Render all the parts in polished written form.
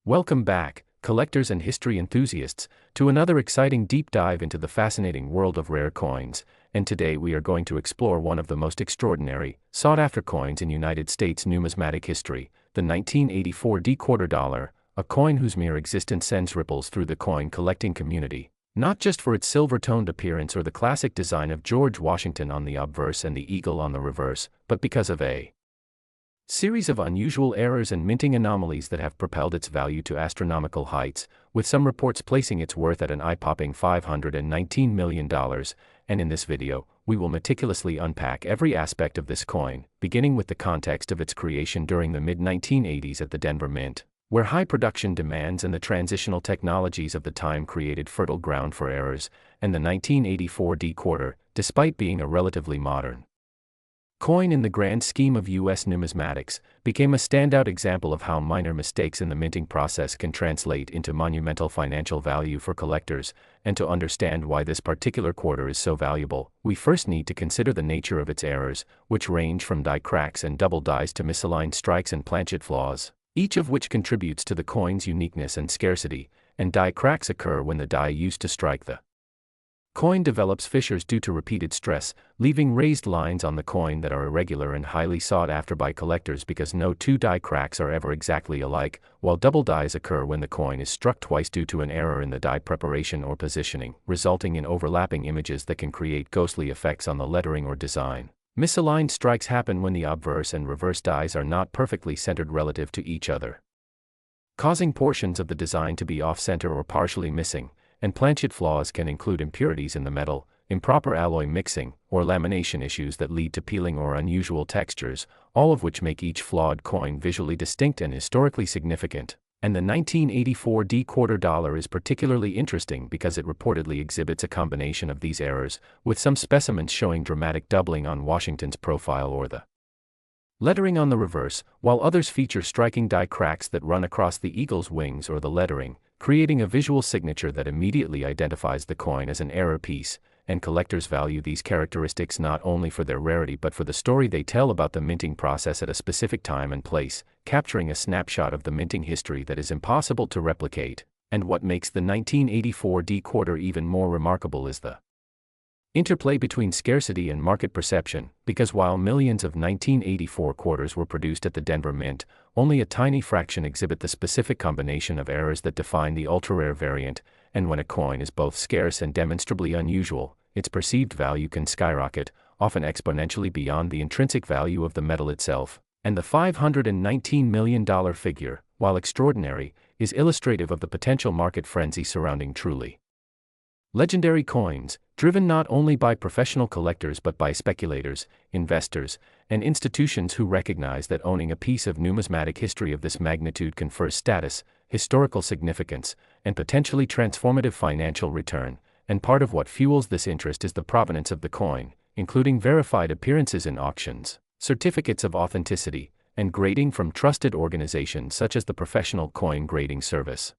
Welcome back, collectors and history enthusiasts, to another exciting deep dive into the fascinating world of rare coins, and today we are going to explore one of the most extraordinary, sought-after coins in United States numismatic history, the 1984 D-quarter dollar, a coin whose mere existence sends ripples through the coin-collecting community, not just for its silver-toned appearance or the classic design of George Washington on the obverse and the eagle on the reverse, but because of a series of unusual errors and minting anomalies that have propelled its value to astronomical heights, with some reports placing its worth at an eye-popping $519 million, and in this video, we will meticulously unpack every aspect of this coin, beginning with the context of its creation during the mid-1980s at the Denver Mint, where high production demands and the transitional technologies of the time created fertile ground for errors, and the 1984 D-quarter, despite being a relatively modern coin in the grand scheme of U.S. numismatics, became a standout example of how minor mistakes in the minting process can translate into monumental financial value for collectors, and to understand why this particular quarter is so valuable, we first need to consider the nature of its errors, which range from die cracks and double dies to misaligned strikes and planchet flaws, each of which contributes to the coin's uniqueness and scarcity, and die cracks occur when the die used to strike the coin develops fissures due to repeated stress, leaving raised lines on the coin that are irregular and highly sought after by collectors because no two die cracks are ever exactly alike, while double dies occur when the coin is struck twice due to an error in the die preparation or positioning, resulting in overlapping images that can create ghostly effects on the lettering or design. Misaligned strikes happen when the obverse and reverse dies are not perfectly centered relative to each other, causing portions of the design to be off-center or partially missing, and planchet flaws can include impurities in the metal, improper alloy mixing, or lamination issues that lead to peeling or unusual textures, all of which make each flawed coin visually distinct and historically significant. And the 1984 D-quarter dollar is particularly interesting because it reportedly exhibits a combination of these errors, with some specimens showing dramatic doubling on Washington's profile or the lettering on the reverse, while others feature striking die cracks that run across the eagle's wings or the lettering, creating a visual signature that immediately identifies the coin as an error piece, and collectors value these characteristics not only for their rarity but for the story they tell about the minting process at a specific time and place, capturing a snapshot of the minting history that is impossible to replicate. And what makes the 1984 D-quarter even more remarkable is the interplay between scarcity and market perception, because while millions of 1984 quarters were produced at the Denver Mint, only a tiny fraction exhibit the specific combination of errors that define the ultra-rare variant, and when a coin is both scarce and demonstrably unusual, its perceived value can skyrocket, often exponentially beyond the intrinsic value of the metal itself, and the $519 million figure, while extraordinary, is illustrative of the potential market frenzy surrounding truly legendary coins, driven not only by professional collectors but by speculators, investors, and institutions who recognize that owning a piece of numismatic history of this magnitude confers status, historical significance, and potentially transformative financial return, and part of what fuels this interest is the provenance of the coin, including verified appearances in auctions, certificates of authenticity, and grading from trusted organizations such as the Professional Coin Grading Service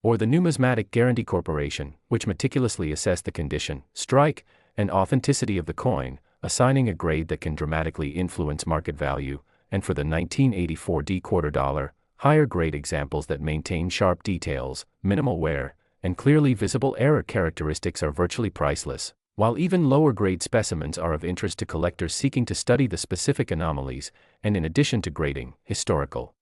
or the Numismatic Guarantee Corporation, which meticulously assess the condition, strike, and authenticity of the coin, assigning a grade that can dramatically influence market value, and for the 1984 D-quarter dollar, higher grade examples that maintain sharp details, minimal wear, and clearly visible error characteristics are virtually priceless, while even lower grade specimens are of interest to collectors seeking to study the specific anomalies, and in addition to grading, historical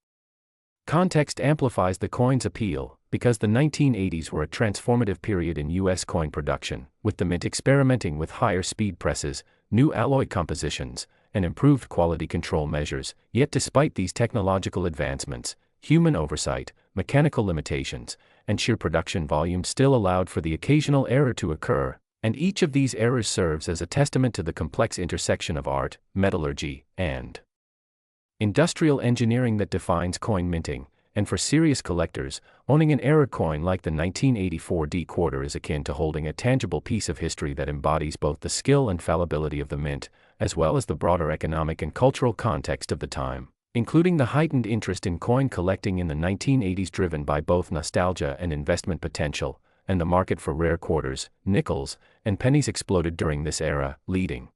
context amplifies the coin's appeal, because the 1980s were a transformative period in U.S. coin production, with the Mint experimenting with higher speed presses, new alloy compositions, and improved quality control measures. Yet despite these technological advancements, human oversight, mechanical limitations, and sheer production volume still allowed for the occasional error to occur, and each of these errors serves as a testament to the complex intersection of art, metallurgy, and industrial engineering that defines coin minting. And for serious collectors, owning an error coin like the 1984 D-quarter is akin to holding a tangible piece of history that embodies both the skill and fallibility of the mint, as well as the broader economic and cultural context of the time, including the heightened interest in coin collecting in the 1980s driven by both nostalgia and investment potential, and the market for rare quarters, nickels, and pennies exploded during this era, leading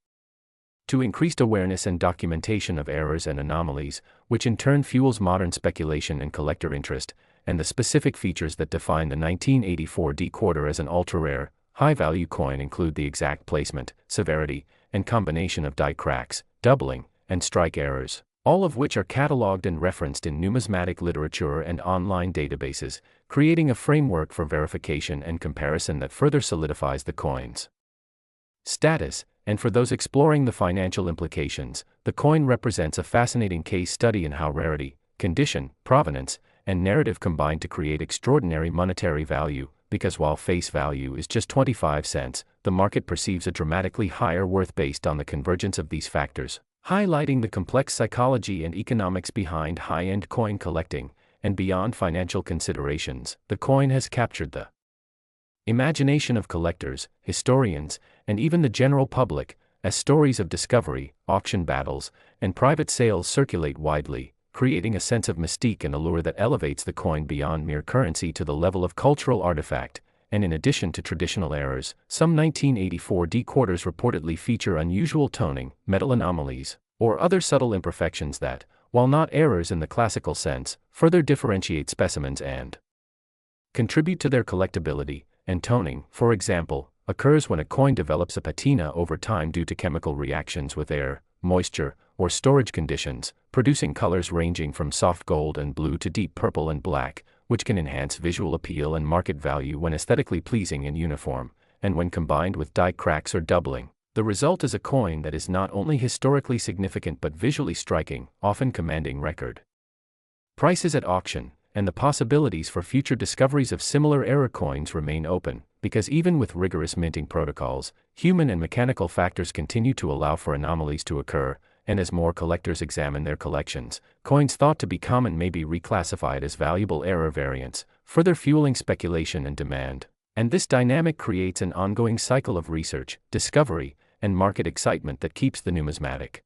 to increased awareness and documentation of errors and anomalies, which in turn fuels modern speculation and collector interest, and the specific features that define the 1984 D quarter as an ultra-rare, high-value coin include the exact placement, severity, and combination of die cracks, doubling, and strike errors, all of which are cataloged and referenced in numismatic literature and online databases, creating a framework for verification and comparison that further solidifies the coin's status. And for those exploring the financial implications, the coin represents a fascinating case study in how rarity, condition, provenance, and narrative combine to create extraordinary monetary value, because while face value is just 25 cents, the market perceives a dramatically higher worth based on the convergence of these factors, highlighting the complex psychology and economics behind high-end coin collecting. And beyond financial considerations, the coin has captured the imagination of collectors, historians, and even the general public, as stories of discovery, auction battles, and private sales circulate widely, creating a sense of mystique and allure that elevates the coin beyond mere currency to the level of cultural artifact. And in addition to traditional errors, some 1984 D quarters reportedly feature unusual toning, metal anomalies, or other subtle imperfections that, while not errors in the classical sense, further differentiate specimens and contribute to their collectability. And toning, for example, occurs when a coin develops a patina over time due to chemical reactions with air, moisture, or storage conditions, producing colors ranging from soft gold and blue to deep purple and black, which can enhance visual appeal and market value when aesthetically pleasing and uniform. And when combined with die cracks or doubling, the result is a coin that is not only historically significant but visually striking, often commanding record prices at auction. And the possibilities for future discoveries of similar error coins remain open, because even with rigorous minting protocols, human and mechanical factors continue to allow for anomalies to occur. And as more collectors examine their collections, coins thought to be common may be reclassified as valuable error variants, further fueling speculation and demand. And this dynamic creates an ongoing cycle of research, discovery, and market excitement that keeps the numismatic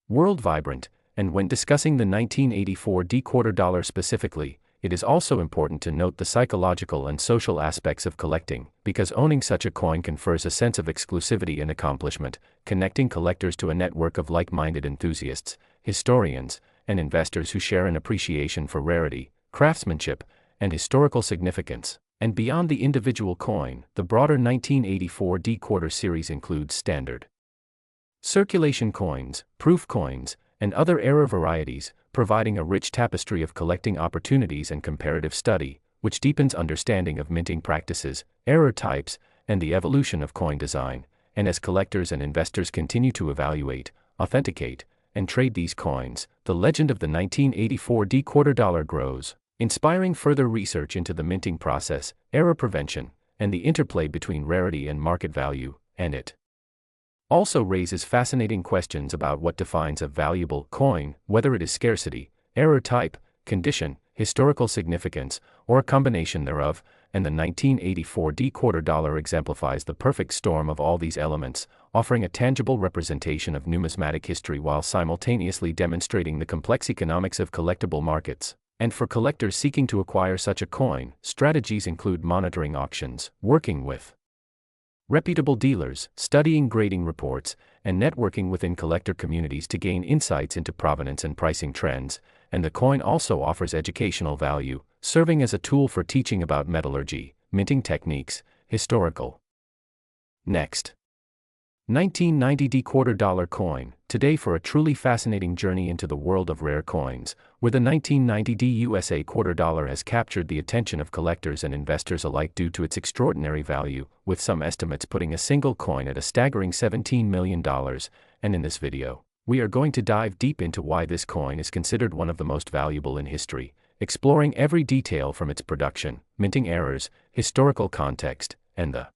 world vibrant. And when discussing the 1984 D quarter dollar specifically, it is also important to note the psychological and social aspects of collecting, because owning such a coin confers a sense of exclusivity and accomplishment, connecting collectors to a network of like-minded enthusiasts, historians, and investors who share an appreciation for rarity, craftsmanship, and historical significance. And beyond the individual coin, the broader 1984 D quarter series includes standard circulation coins, proof coins, and other error varieties, providing a rich tapestry of collecting opportunities and comparative study, which deepens understanding of minting practices, error types, and the evolution of coin design. And as collectors and investors continue to evaluate, authenticate, and trade these coins, the legend of the 1984 D quarter dollar grows, inspiring further research into the minting process, error prevention, and the interplay between rarity and market value. And it also raises fascinating questions about what defines a valuable coin, whether it is scarcity, error type, condition, historical significance, or a combination thereof. And the 1984 D quarter dollar exemplifies the perfect storm of all these elements, offering a tangible representation of numismatic history while simultaneously demonstrating the complex economics of collectible markets. And for collectors seeking to acquire such a coin, strategies include monitoring auctions, working with reputable dealers, studying grading reports, and networking within collector communities to gain insights into provenance and pricing trends. And the coin also offers educational value, serving as a tool for teaching about metallurgy, minting techniques, historical. Next, 1990 D quarter dollar coin, today for a truly fascinating journey into the world of rare coins, where the 1990 D USA quarter dollar has captured the attention of collectors and investors alike due to its extraordinary value, with some estimates putting a single coin at a staggering $17 million. And in this video, we are going to dive deep into why this coin is considered one of the most valuable in history, exploring every detail from its production, minting errors, historical context, and the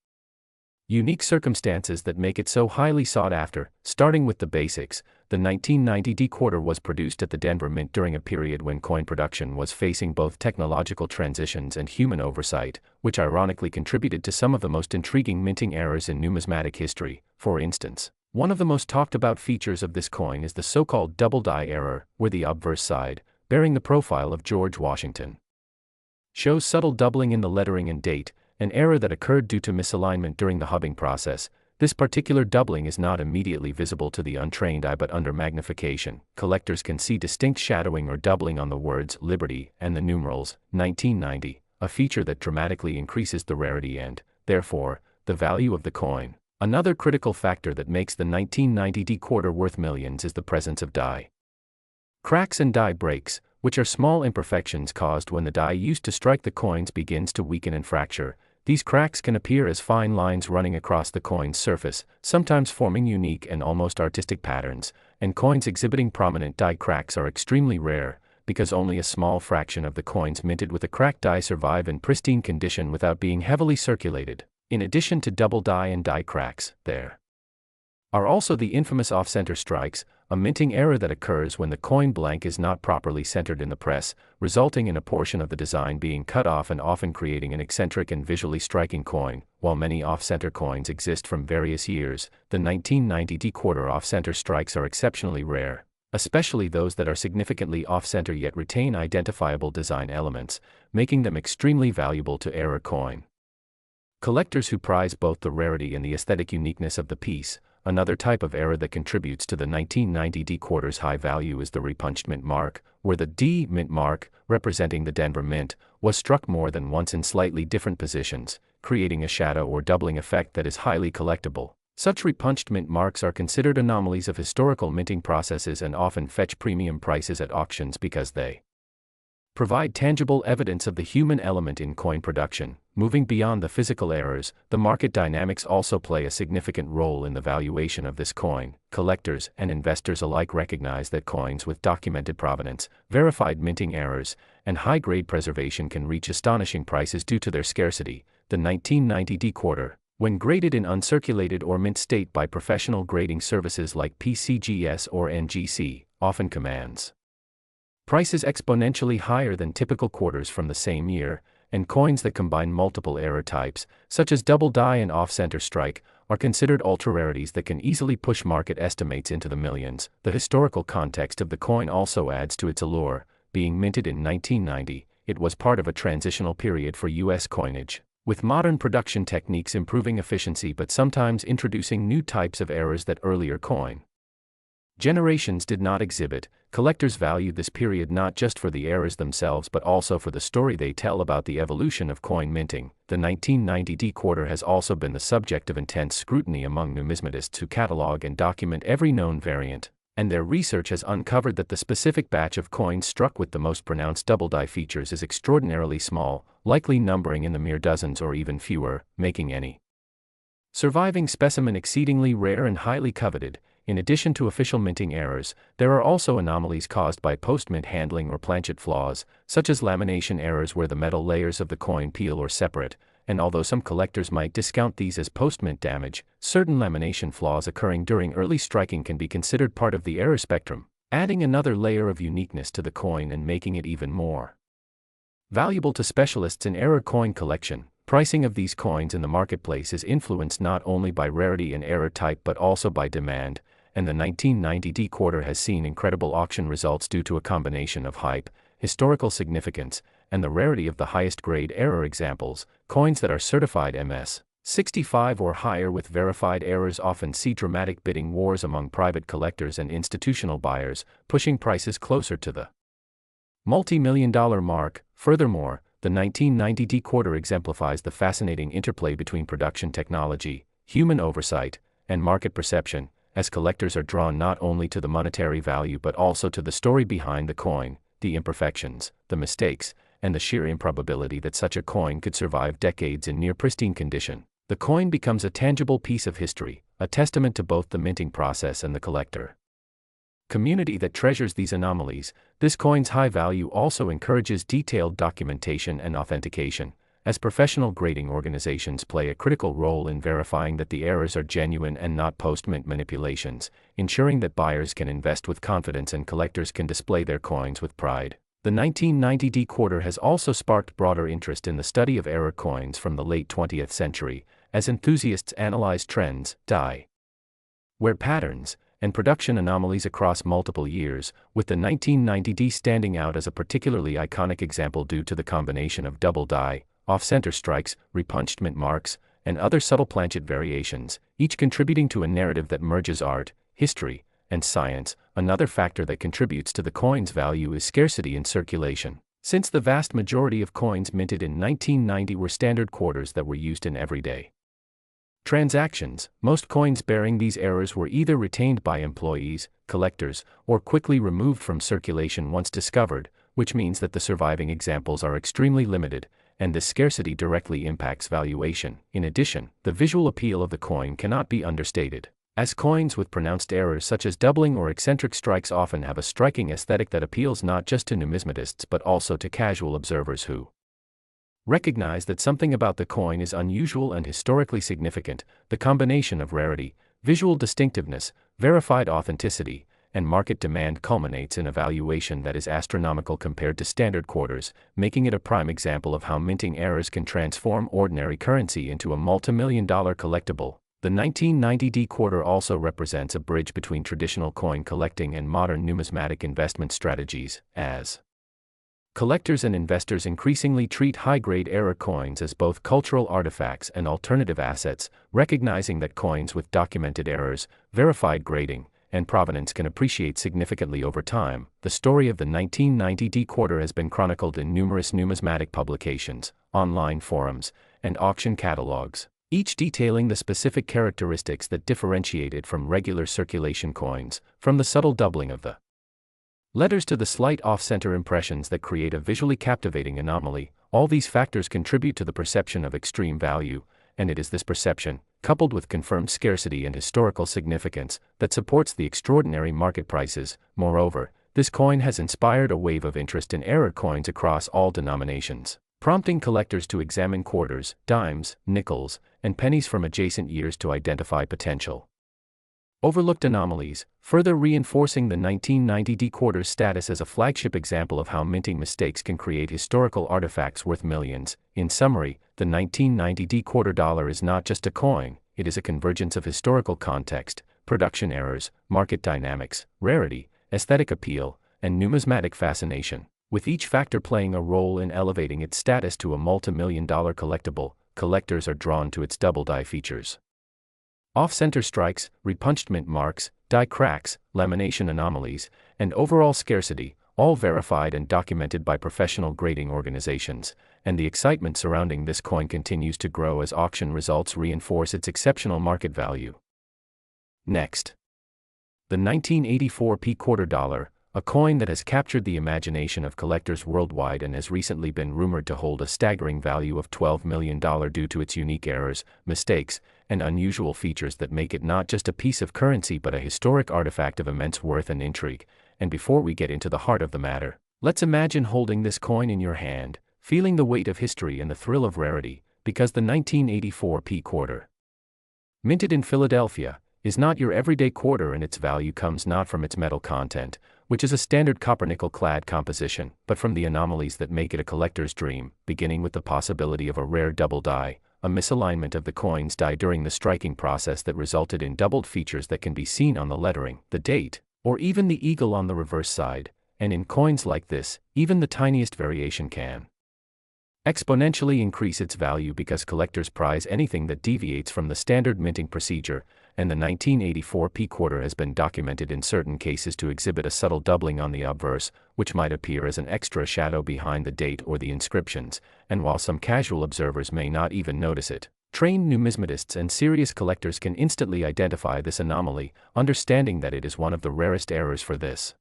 unique circumstances that make it so highly sought after. Starting with the basics, the 1990 D quarter was produced at the Denver Mint during a period when coin production was facing both technological transitions and human oversight, which ironically contributed to some of the most intriguing minting errors in numismatic history. For instance, one of the most talked about features of this coin is the so-called double die error, where the obverse side, bearing the profile of George Washington, shows subtle doubling in the lettering and date, an error that occurred due to misalignment during the hubbing process. This particular doubling is not immediately visible to the untrained eye, but under magnification, collectors can see distinct shadowing or doubling on the words Liberty and the numerals 1990, a feature that dramatically increases the rarity and, therefore, the value of the coin. Another critical factor that makes the 1990 D quarter worth millions is the presence of die cracks and die breaks, which are small imperfections caused when the die used to strike the coins begins to weaken and fracture. These cracks can appear as fine lines running across the coin's surface, sometimes forming unique and almost artistic patterns, and coins exhibiting prominent die cracks are extremely rare, because only a small fraction of the coins minted with a cracked die survive in pristine condition without being heavily circulated. In addition to double die and die cracks, there are also the infamous off-center strikes, a minting error that occurs when the coin blank is not properly centered in the press, resulting in a portion of the design being cut off and often creating an eccentric and visually striking coin. While many off-center coins exist from various years, the 1990 D quarter off-center strikes are exceptionally rare, especially those that are significantly off-center yet retain identifiable design elements, making them extremely valuable to error coin collectors who prize both the rarity and the aesthetic uniqueness of the piece. Another type of error that contributes to the 1990 D quarter's high value is the repunched mint mark, where the D mint mark, representing the Denver Mint, was struck more than once in slightly different positions, creating a shadow or doubling effect that is highly collectible. Such repunched mint marks are considered anomalies of historical minting processes and often fetch premium prices at auctions because they provide tangible evidence of the human element in coin production. Moving beyond the physical errors, the market dynamics also play a significant role in the valuation of this coin. Collectors and investors alike recognize that coins with documented provenance, verified minting errors, and high-grade preservation can reach astonishing prices due to their scarcity. The 1990 D quarter, when graded in uncirculated or mint state by professional grading services like PCGS or NGC, often commands prices exponentially higher than typical quarters from the same year, and coins that combine multiple error types, such as double die and off-center strike, are considered ultra-rarities that can easily push market estimates into the millions. The historical context of the coin also adds to its allure. Being minted in 1990, it was part of a transitional period for U.S. coinage, with modern production techniques improving efficiency but sometimes introducing new types of errors that earlier coin generations did not exhibit. Collectors valued this period not just for the errors themselves but also for the story they tell about the evolution of coin minting. The 1990 D quarter has also been the subject of intense scrutiny among numismatists who catalog and document every known variant, and their research has uncovered that the specific batch of coins struck with the most pronounced double die features is extraordinarily small, likely numbering in the mere dozens or even fewer, making any surviving specimen exceedingly rare and highly coveted. In addition to official minting errors, there are also anomalies caused by post-mint handling or planchet flaws, such as lamination errors where the metal layers of the coin peel or separate, and although some collectors might discount these as post-mint damage, certain lamination flaws occurring during early striking can be considered part of the error spectrum, adding another layer of uniqueness to the coin and making it even more valuable to specialists in error coin collection. Pricing of these coins in the marketplace is influenced not only by rarity and error type but also by demand, and the 1990 D quarter has seen incredible auction results due to a combination of hype, historical significance, and the rarity of the highest grade error examples. Coins that are certified MS 65 or higher with verified errors often see dramatic bidding wars among private collectors and institutional buyers, pushing prices closer to the multi-million-dollar mark. Furthermore, the 1990 D quarter exemplifies the fascinating interplay between production technology, human oversight, and market perception, as collectors are drawn not only to the monetary value but also to the story behind the coin, the imperfections, the mistakes, and the sheer improbability that such a coin could survive decades in near pristine condition. The coin becomes a tangible piece of history, a testament to both the minting process and the collector community that treasures these anomalies. This coin's high value also encourages detailed documentation and authentication, as professional grading organizations play a critical role in verifying that the errors are genuine and not post-mint manipulations, ensuring that buyers can invest with confidence and collectors can display their coins with pride. The 1990 D quarter has also sparked broader interest in the study of error coins from the late 20th century, as enthusiasts analyze trends, die wear patterns, and production anomalies across multiple years, with the 1990 D standing out as a particularly iconic example due to the combination of double die, off-center strikes, repunched mint marks, and other subtle planchet variations, each contributing to a narrative that merges art, history, and science. Another factor that contributes to the coin's value is scarcity in circulation. Since the vast majority of coins minted in 1990 were standard quarters that were used in everyday transactions, most coins bearing these errors were either retained by employees, collectors, or quickly removed from circulation once discovered, which means that the surviving examples are extremely limited, and this scarcity directly impacts valuation. In addition, the visual appeal of the coin cannot be understated, as coins with pronounced errors such as doubling or eccentric strikes often have a striking aesthetic that appeals not just to numismatists but also to casual observers who recognize that something about the coin is unusual and historically significant. The combination of rarity, visual distinctiveness, verified authenticity, and market demand culminates in a valuation that is astronomical compared to standard quarters, making it a prime example of how minting errors can transform ordinary currency into a multimillion-dollar collectible. The 1990 D quarter also represents a bridge between traditional coin collecting and modern numismatic investment strategies, as collectors and investors increasingly treat high-grade error coins as both cultural artifacts and alternative assets, recognizing that coins with documented errors, verified grading, and provenance can appreciate significantly over time. The story of the 1990 D quarter has been chronicled in numerous numismatic publications, online forums, and auction catalogs, each detailing the specific characteristics that differentiate it from regular circulation coins, from the subtle doubling of the letters to the slight off-center impressions that create a visually captivating anomaly. All these factors contribute to the perception of extreme value, and it is this perception, coupled with confirmed scarcity and historical significance, that supports the extraordinary market prices. Moreover, this coin has inspired a wave of interest in error coins across all denominations, prompting collectors to examine quarters, dimes, nickels, and pennies from adjacent years to identify potential overlooked anomalies, further reinforcing the 1990 D quarter's status as a flagship example of how minting mistakes can create historical artifacts worth millions. In summary, the 1990 D quarter dollar is not just a coin, it is a convergence of historical context, production errors, market dynamics, rarity, aesthetic appeal, and numismatic fascination. With each factor playing a role in elevating its status to a multi-million-dollar collectible, collectors are drawn to its double die features. Off-center strikes, repunched mint marks, die cracks, lamination anomalies, and overall scarcity, all verified and documented by professional grading organizations, and the excitement surrounding this coin continues to grow as auction results reinforce its exceptional market value. Next, the 1984 P quarter dollar, a coin that has captured the imagination of collectors worldwide and has recently been rumored to hold a staggering value of $12 million due to its unique errors, mistakes, and unusual features that make it not just a piece of currency but a historic artifact of immense worth and intrigue. And before we get into the heart of the matter, let's imagine holding this coin in your hand, feeling the weight of history and the thrill of rarity, because the 1984 P quarter, minted in Philadelphia, is not your everyday quarter, and its value comes not from its metal content, which is a standard copper-nickel clad composition, but from the anomalies that make it a collector's dream, beginning with the possibility of a rare double die, a misalignment of the coin's die during the striking process that resulted in doubled features that can be seen on the lettering, the date, or even the eagle on the reverse side. And in coins like this, even the tiniest variation can exponentially increase its value because collectors prize anything that deviates from the standard minting procedure, and the 1984 P quarter has been documented in certain cases to exhibit a subtle doubling on the obverse, which might appear as an extra shadow behind the date or the inscriptions, and while some casual observers may not even notice it, trained numismatists and serious collectors can instantly identify this anomaly, understanding that it is one of the rarest errors for this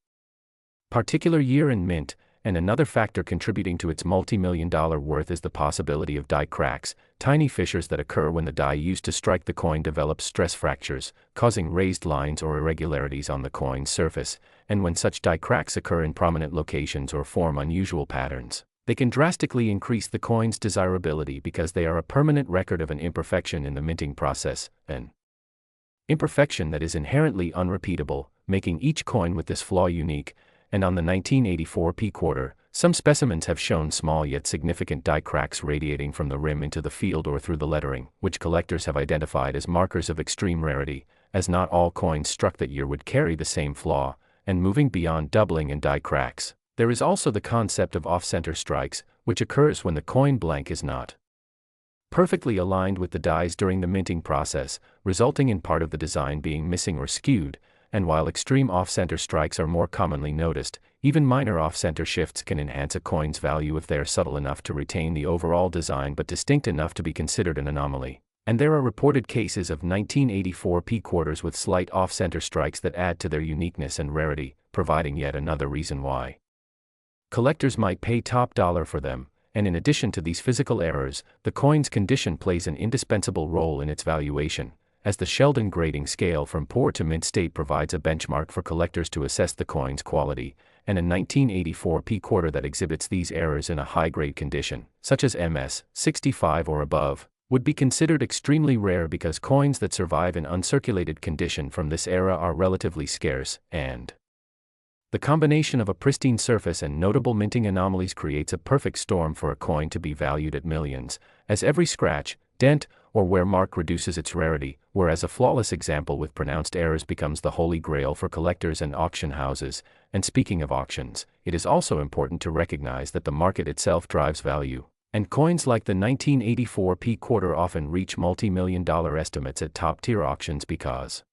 particular year in mint. And another factor contributing to its multi-million-dollar worth is the possibility of die cracks, tiny fissures that occur when the die used to strike the coin develops stress fractures, causing raised lines or irregularities on the coin's surface. And when such die cracks occur in prominent locations or form unusual patterns, they can drastically increase the coin's desirability because they are a permanent record of an imperfection in the minting process, an imperfection that is inherently unrepeatable, making each coin with this flaw unique. And on the 1984 P quarter, some specimens have shown small yet significant die cracks radiating from the rim into the field or through the lettering, which collectors have identified as markers of extreme rarity, as not all coins struck that year would carry the same flaw. And moving beyond doubling and die cracks, there is also the concept of off-center strikes, which occurs when the coin blank is not perfectly aligned with the dies during the minting process, resulting in part of the design being missing or skewed. And while extreme off-center strikes are more commonly noticed, even minor off-center shifts can enhance a coin's value if they are subtle enough to retain the overall design but distinct enough to be considered an anomaly. And there are reported cases of 1984 P quarters with slight off-center strikes that add to their uniqueness and rarity, providing yet another reason why collectors might pay top dollar for them. And in addition to these physical errors, the coin's condition plays an indispensable role in its valuation, as the Sheldon grading scale from poor to mint state provides a benchmark for collectors to assess the coin's quality, and a 1984 P quarter that exhibits these errors in a high-grade condition, such as MS 65 or above, would be considered extremely rare because coins that survive in uncirculated condition from this era are relatively scarce, and the combination of a pristine surface and notable minting anomalies creates a perfect storm for a coin to be valued at millions, as every scratch, dent, or wear mark reduces its rarity, whereas a flawless example with pronounced errors becomes the holy grail for collectors and auction houses. And speaking of auctions, it is also important to recognize that the market itself drives value, and coins like the 1984 P quarter often reach multi-million-dollar estimates at top-tier auctions because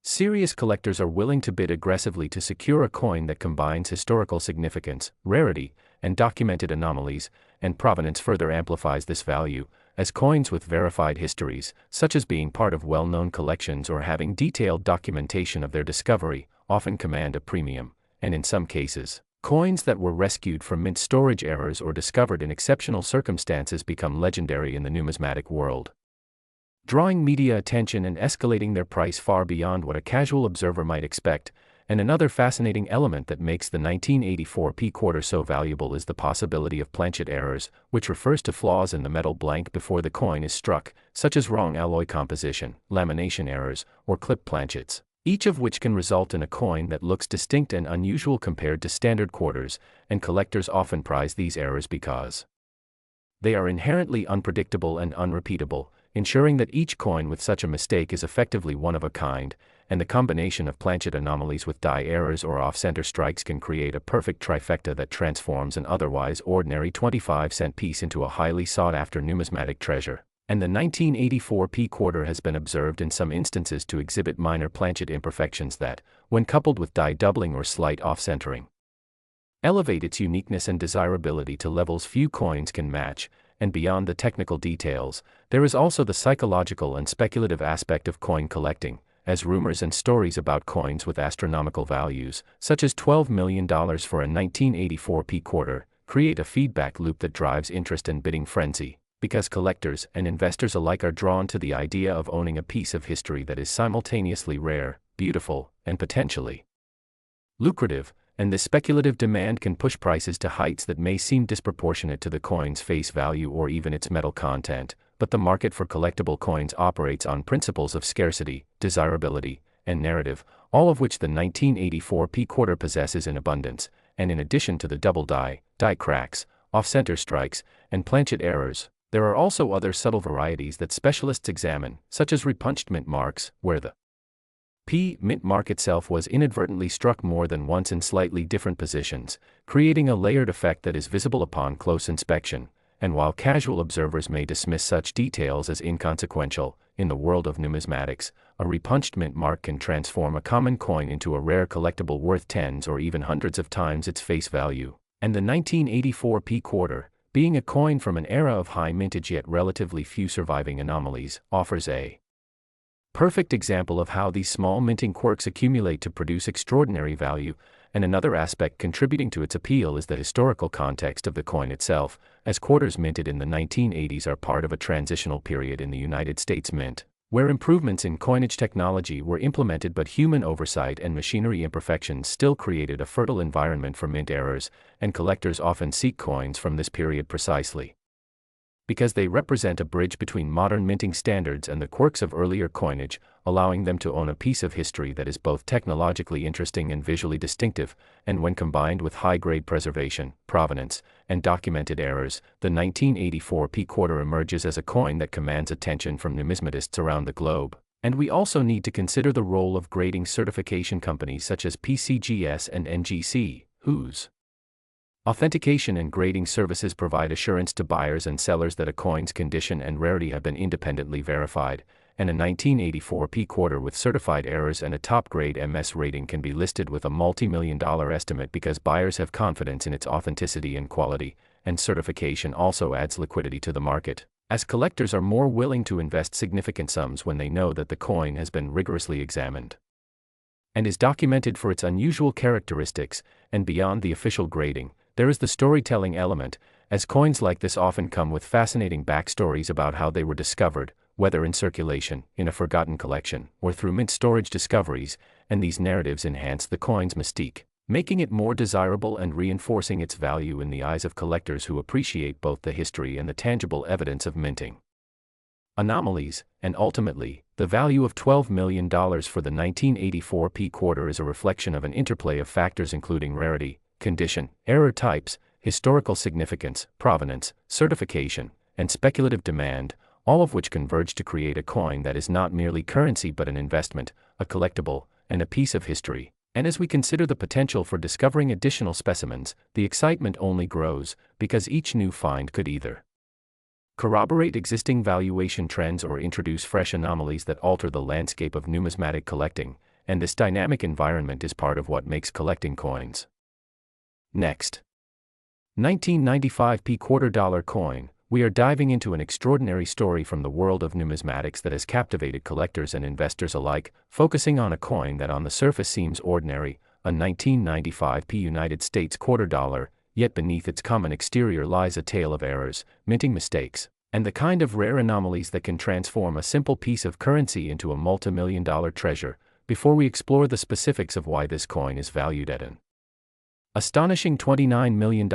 serious collectors are willing to bid aggressively to secure a coin that combines historical significance, rarity, and documented anomalies, and provenance further amplifies this value, as coins with verified histories, such as being part of well-known collections or having detailed documentation of their discovery, often command a premium, and in some cases, coins that were rescued from mint storage errors or discovered in exceptional circumstances become legendary in the numismatic world, drawing media attention and escalating their price far beyond what a casual observer might expect. And another fascinating element that makes the 1984 P quarter so valuable is the possibility of planchet errors, which refers to flaws in the metal blank before the coin is struck, such as wrong alloy composition, lamination errors, or clip planchets, each of which can result in a coin that looks distinct and unusual compared to standard quarters, and collectors often prize these errors because they are inherently unpredictable and unrepeatable, ensuring that each coin with such a mistake is effectively one of a kind. And the combination of planchet anomalies with die errors or off-center strikes can create a perfect trifecta that transforms an otherwise ordinary 25-cent piece into a highly sought-after numismatic treasure. And the 1984 P quarter has been observed in some instances to exhibit minor planchet imperfections that, when coupled with die doubling or slight off-centering, elevate its uniqueness and desirability to levels few coins can match. And beyond the technical details, there is also the psychological and speculative aspect of coin collecting, as rumors and stories about coins with astronomical values, such as $12 million for a 1984 P quarter, create a feedback loop that drives interest and bidding frenzy, because collectors and investors alike are drawn to the idea of owning a piece of history that is simultaneously rare, beautiful, and potentially lucrative. And this speculative demand can push prices to heights that may seem disproportionate to the coin's face value or even its metal content. But the market for collectible coins operates on principles of scarcity, desirability, and narrative, all of which the 1984 P quarter possesses in abundance. And in addition to the double die cracks, off-center strikes, and planchet errors, there are also other subtle varieties that specialists examine, such as repunched mint marks, where the P mint mark itself was inadvertently struck more than once in slightly different positions, creating a layered effect that is visible upon close inspection. And while casual observers may dismiss such details as inconsequential, in the world of numismatics, a repunched mint mark can transform a common coin into a rare collectible worth tens or even hundreds of times its face value. And the 1984 P quarter, being a coin from an era of high mintage yet relatively few surviving anomalies, offers a perfect example of how these small minting quirks accumulate to produce extraordinary value. And another aspect contributing to its appeal is the historical context of the coin itself, as quarters minted in the 1980s are part of a transitional period in the United States Mint, where improvements in coinage technology were implemented but human oversight and machinery imperfections still created a fertile environment for mint errors, and collectors often seek coins from this period precisely because they represent a bridge between modern minting standards and the quirks of earlier coinage, allowing them to own a piece of history that is both technologically interesting and visually distinctive. And when combined with high-grade preservation, provenance, and documented errors, the 1984 P quarter emerges as a coin that commands attention from numismatists around the globe. And we also need to consider the role of grading certification companies such as PCGS and NGC, whose Authentication and grading services provide assurance to buyers and sellers that a coin's condition and rarity have been independently verified, and a 1984 P quarter with certified errors and a top-grade MS rating can be listed with a multi-million-dollar estimate because buyers have confidence in its authenticity and quality, and certification also adds liquidity to the market, as collectors are more willing to invest significant sums when they know that the coin has been rigorously examined and is documented for its unusual characteristics. And beyond the official grading, there is the storytelling element, as coins like this often come with fascinating backstories about how they were discovered, whether in circulation, in a forgotten collection, or through mint storage discoveries, and these narratives enhance the coin's mystique, making it more desirable and reinforcing its value in the eyes of collectors who appreciate both the history and the tangible evidence of minting. Anomalies, and ultimately, the value of $12 million for the 1984 P quarter is a reflection of an interplay of factors including rarity, condition, error types, historical significance, provenance, certification, and speculative demand, all of which converge to create a coin that is not merely currency but an investment, a collectible, and a piece of history. And as we consider the potential for discovering additional specimens, the excitement only grows, because each new find could either corroborate existing valuation trends or introduce fresh anomalies that alter the landscape of numismatic collecting, and this dynamic environment is part of what makes collecting coins. Next, 1995 P quarter dollar coin. We are diving into an extraordinary story from the world of numismatics that has captivated collectors and investors alike, focusing on a coin that on the surface seems ordinary, a 1995 P United States quarter dollar, yet beneath its common exterior lies a tale of errors, minting mistakes, and the kind of rare anomalies that can transform a simple piece of currency into a multi-million-dollar treasure. Before we explore the specifics of why this coin is valued at an astonishing $29 million,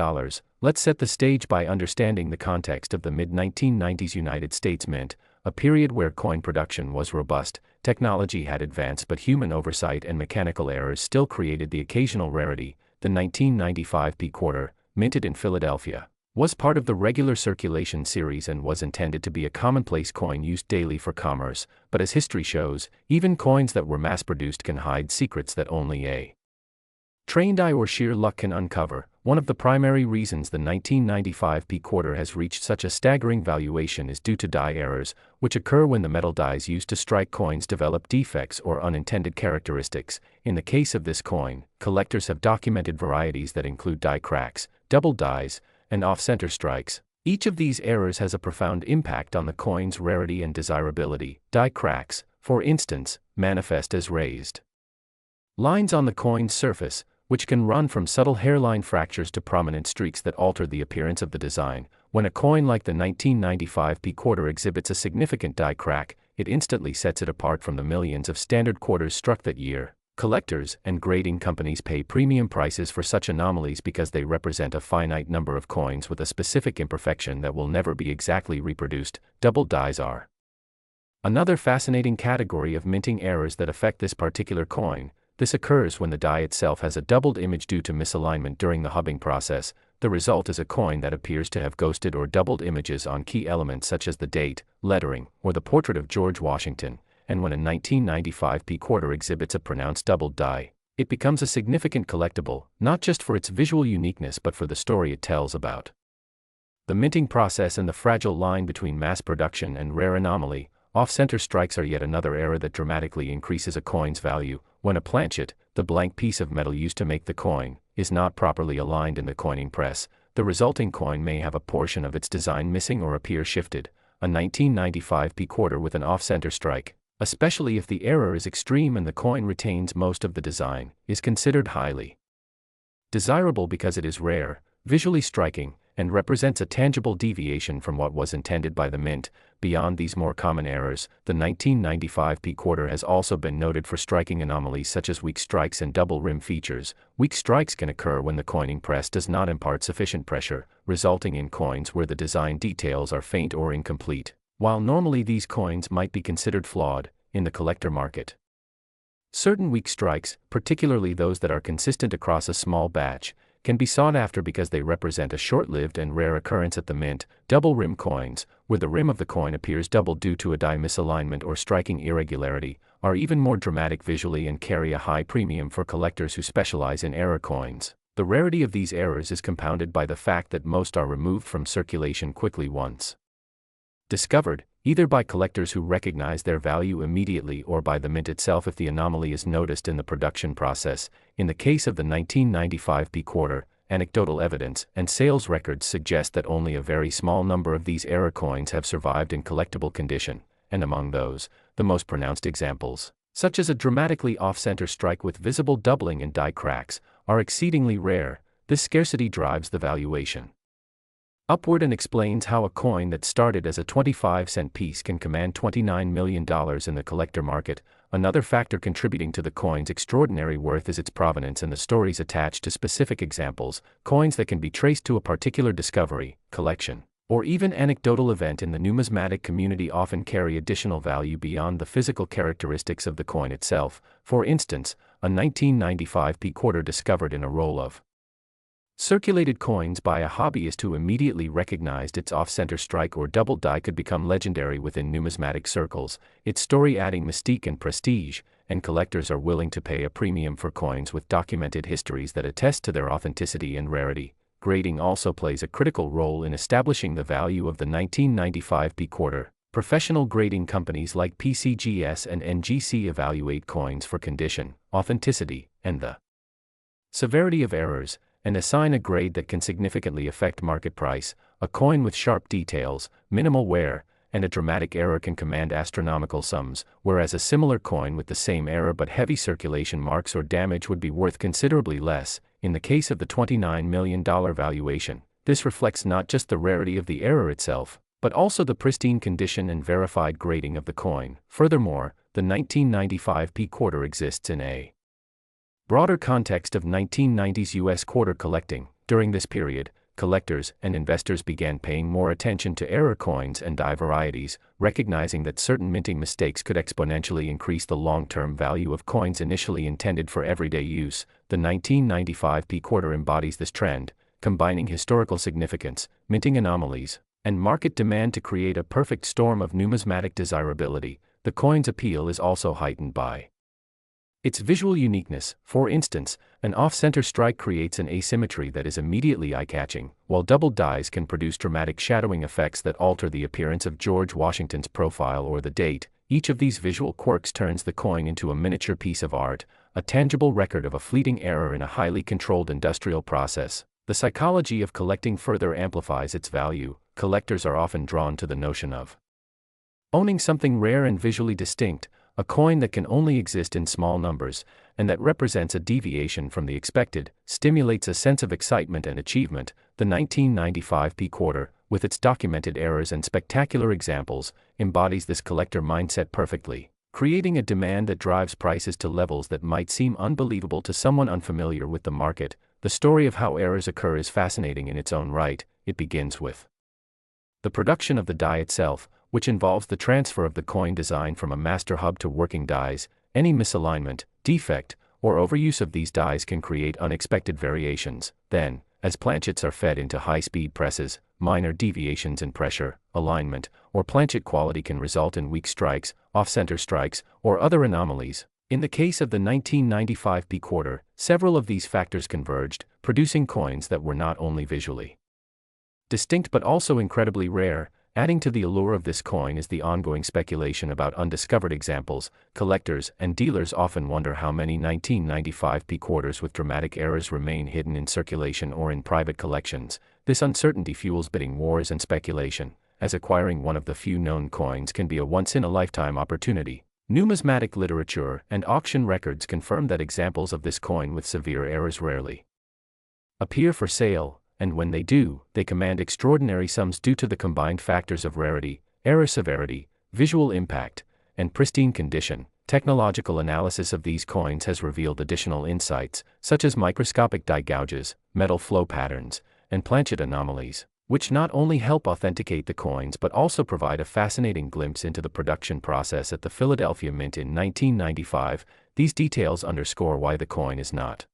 let's set the stage by understanding the context of the mid-1990s United States Mint, a period where coin production was robust, technology had advanced but human oversight and mechanical errors still created the occasional rarity. The 1995 P quarter, minted in Philadelphia, was part of the regular circulation series and was intended to be a commonplace coin used daily for commerce, but as history shows, even coins that were mass-produced can hide secrets that only a trained eye or sheer luck can uncover. One of the primary reasons the 1995 P quarter has reached such a staggering valuation is due to die errors, which occur when the metal dies used to strike coins develop defects or unintended characteristics. In the case of this coin, collectors have documented varieties that include die cracks, double dies, and off-center strikes. Each of these errors has a profound impact on the coin's rarity and desirability. Die cracks, for instance, manifest as raised lines on the coin's surface, which can run from subtle hairline fractures to prominent streaks that alter the appearance of the design. When a coin like the 1995 P quarter exhibits a significant die crack, it instantly sets it apart from the millions of standard quarters struck that year. Collectors and grading companies pay premium prices for such anomalies because they represent a finite number of coins with a specific imperfection that will never be exactly reproduced. Double dies are another fascinating category of minting errors that affect this particular coin. This occurs when the die itself has a doubled image due to misalignment during the hubbing process. The result is a coin that appears to have ghosted or doubled images on key elements such as the date, lettering, or the portrait of George Washington. And when a 1995 P quarter exhibits a pronounced doubled die, it becomes a significant collectible, not just for its visual uniqueness but for the story it tells about the minting process and the fragile line between mass production and rare anomaly. Off-center strikes are yet another error that dramatically increases a coin's value. When a planchet, the blank piece of metal used to make the coin, is not properly aligned in the coining press, the resulting coin may have a portion of its design missing or appear shifted. A 1995 P quarter with an off-center strike, especially if the error is extreme and the coin retains most of the design, is considered highly desirable because it is rare, visually striking, and represents a tangible deviation from what was intended by the mint. Beyond these more common errors, the 1995 P quarter has also been noted for striking anomalies such as weak strikes and double rim features. Weak strikes can occur when the coining press does not impart sufficient pressure, resulting in coins where the design details are faint or incomplete. While normally these coins might be considered flawed, in the collector market, certain weak strikes, particularly those that are consistent across a small batch, can be sought after because they represent a short-lived and rare occurrence at the mint. Double rim coins, where the rim of the coin appears doubled due to a die misalignment or striking irregularity, are even more dramatic visually and carry a high premium for collectors who specialize in error coins. The rarity of these errors is compounded by the fact that most are removed from circulation quickly once discovered, either by collectors who recognize their value immediately or by the mint itself if the anomaly is noticed in the production process. In the case of the 1995 P quarter, anecdotal evidence and sales records suggest that only a very small number of these error coins have survived in collectible condition, and among those, the most pronounced examples, such as a dramatically off-center strike with visible doubling and die cracks, are exceedingly rare. This scarcity drives the valuation upward and explains how a coin that started as a 25-cent piece can command $29 million in the collector market. Another factor contributing to the coin's extraordinary worth is its provenance and the stories attached to specific examples. Coins that can be traced to a particular discovery, collection, or even anecdotal event in the numismatic community often carry additional value beyond the physical characteristics of the coin itself. For instance, a 1995 P quarter discovered in a roll of circulated coins by a hobbyist who immediately recognized its off-center strike or double die could become legendary within numismatic circles, its story adding mystique and prestige, and collectors are willing to pay a premium for coins with documented histories that attest to their authenticity and rarity. Grading also plays a critical role in establishing the value of the 1995 P quarter. Professional grading companies like PCGS and NGC evaluate coins for condition, authenticity, and the severity of errors, and assign a grade that can significantly affect market price. A coin with sharp details, minimal wear, and a dramatic error can command astronomical sums, whereas a similar coin with the same error but heavy circulation marks or damage would be worth considerably less. In the case of the $29 million valuation, this reflects not just the rarity of the error itself, but also the pristine condition and verified grading of the coin. Furthermore, the 1995 P quarter exists in a broader context of 1990s U.S. quarter collecting. During this period, collectors and investors began paying more attention to error coins and die varieties, recognizing that certain minting mistakes could exponentially increase the long-term value of coins initially intended for everyday use. The 1995 P quarter embodies this trend, combining historical significance, minting anomalies, and market demand to create a perfect storm of numismatic desirability. The coin's appeal is also heightened by its visual uniqueness. For instance, an off-center strike creates an asymmetry that is immediately eye-catching, while double dies can produce dramatic shadowing effects that alter the appearance of George Washington's profile or the date. Each of these visual quirks turns the coin into a miniature piece of art, a tangible record of a fleeting error in a highly controlled industrial process. The psychology of collecting further amplifies its value. Collectors are often drawn to the notion of owning something rare and visually distinct, a coin that can only exist in small numbers, and that represents a deviation from the expected, stimulates a sense of excitement and achievement. The 1995 P quarter, with its documented errors and spectacular examples, embodies this collector mindset perfectly, creating a demand that drives prices to levels that might seem unbelievable to someone unfamiliar with the market. The story of how errors occur is fascinating in its own right. It begins with the production of the die itself, which involves the transfer of the coin design from a master hub to working dies. Any misalignment, defect, or overuse of these dies can create unexpected variations. Then, as planchets are fed into high-speed presses, minor deviations in pressure, alignment, or planchet quality can result in weak strikes, off-center strikes, or other anomalies. In the case of the 1995 P quarter, several of these factors converged, producing coins that were not only visually distinct but also incredibly rare. Adding to the allure of this coin is the ongoing speculation about undiscovered examples. Collectors and dealers often wonder how many 1995 P quarters with dramatic errors remain hidden in circulation or in private collections. This uncertainty fuels bidding wars and speculation, as acquiring one of the few known coins can be a once-in-a-lifetime opportunity. Numismatic literature and auction records confirm that examples of this coin with severe errors rarely appear for sale, and when they do, they command extraordinary sums due to the combined factors of rarity, error severity, visual impact, and pristine condition. Technological analysis of these coins has revealed additional insights, such as microscopic die gouges, metal flow patterns, and planchet anomalies, which not only help authenticate the coins but also provide a fascinating glimpse into the production process at the Philadelphia Mint in 1995. These details underscore why the coin is not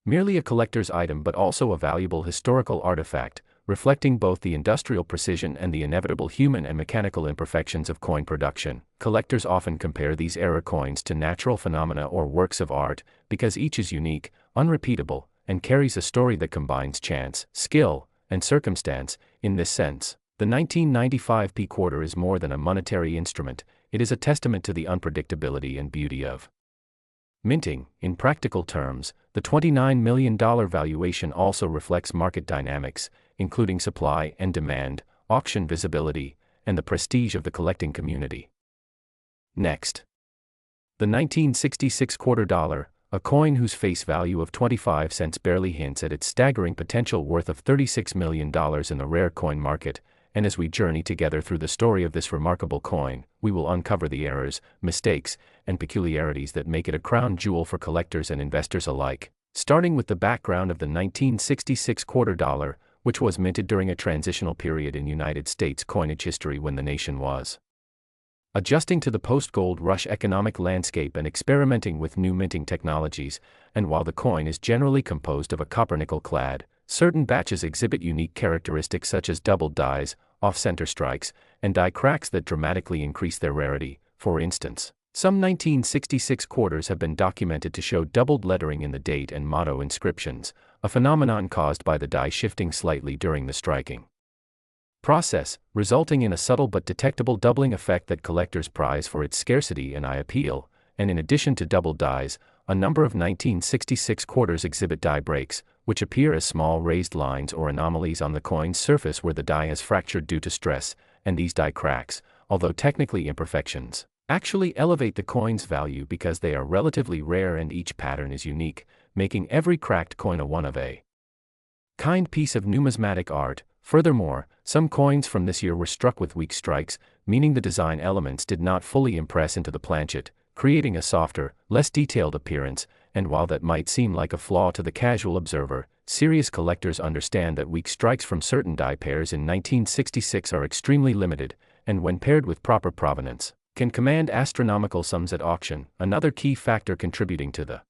merely a collector's item but also a valuable historical artifact, reflecting both the industrial precision and the inevitable human and mechanical imperfections of coin production. Collectors often compare these error coins to natural phenomena or works of art, because each is unique, unrepeatable, and carries a story that combines chance, skill, and circumstance. In this sense, the 1995 P quarter is more than a monetary instrument, it is a testament to the unpredictability and beauty of minting. In practical terms, the $29 million valuation also reflects market dynamics, including supply and demand, auction visibility, and the prestige of the collecting community. Next, the 1966 quarter dollar, a coin whose face value of 25 cents barely hints at its staggering potential worth of $36 million in the rare coin market. And as we journey together through the story of this remarkable coin, we will uncover the errors, mistakes, and peculiarities that make it a crown jewel for collectors and investors alike. Starting with the background of the 1966 quarter dollar, which was minted during a transitional period in United States coinage history when the nation was adjusting to the post-gold rush economic landscape and experimenting with new minting technologies, and while the coin is generally composed of a copper-nickel clad, certain batches exhibit unique characteristics such as doubled dies, off-center strikes, and die cracks that dramatically increase their rarity. For instance, some 1966 quarters have been documented to show doubled lettering in the date and motto inscriptions, a phenomenon caused by the die shifting slightly during the striking process, resulting in a subtle but detectable doubling effect that collectors prize for its scarcity and eye appeal. And in addition to doubled dies, a number of 1966 quarters exhibit die breaks, which appear as small raised lines or anomalies on the coin's surface where the die has fractured due to stress, and these die cracks, although technically imperfections, actually elevate the coin's value because they are relatively rare and each pattern is unique, making every cracked coin a one-of-a-kind piece of numismatic art. Furthermore, some coins from this year were struck with weak strikes, meaning the design elements did not fully impress into the planchet, creating a softer, less detailed appearance. And while that might seem like a flaw to the casual observer, serious collectors understand that weak strikes from certain die pairs in 1966 are extremely limited, and when paired with proper provenance, can command astronomical sums at auction. Another key factor contributing to the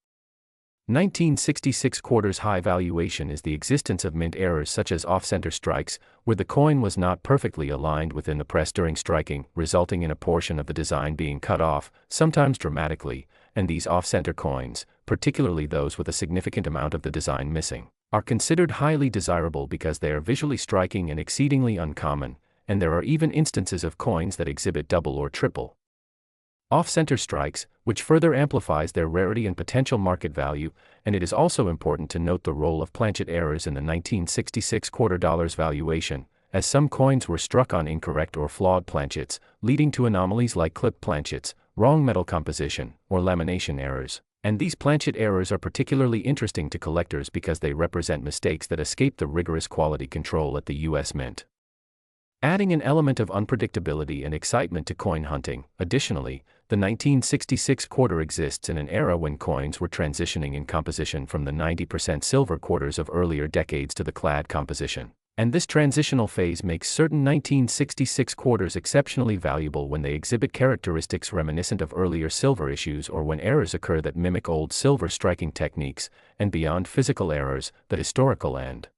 1966 quarters high valuation is the existence of mint errors such as off-center strikes, where the coin was not perfectly aligned within the press during striking, resulting in a portion of the design being cut off, sometimes dramatically. And these off-center coins, particularly those with a significant amount of the design missing, are considered highly desirable because they are visually striking and exceedingly uncommon, and there are even instances of coins that exhibit double or triple off-center strikes, which further amplifies their rarity and potential market value. And it is also important to note the role of planchet errors in the 1966 quarter dollar's valuation, as some coins were struck on incorrect or flawed planchets, leading to anomalies like clipped planchets, wrong metal composition, or lamination errors. And these planchet errors are particularly interesting to collectors because they represent mistakes that escape the rigorous quality control at the U.S. Mint, adding an element of unpredictability and excitement to coin hunting. Additionally, the 1966 quarter exists in an era when coins were transitioning in composition from the 90% silver quarters of earlier decades to the clad composition. And this transitional phase makes certain 1966 quarters exceptionally valuable when they exhibit characteristics reminiscent of earlier silver issues or when errors occur that mimic old silver striking techniques. And beyond physical errors, the historical and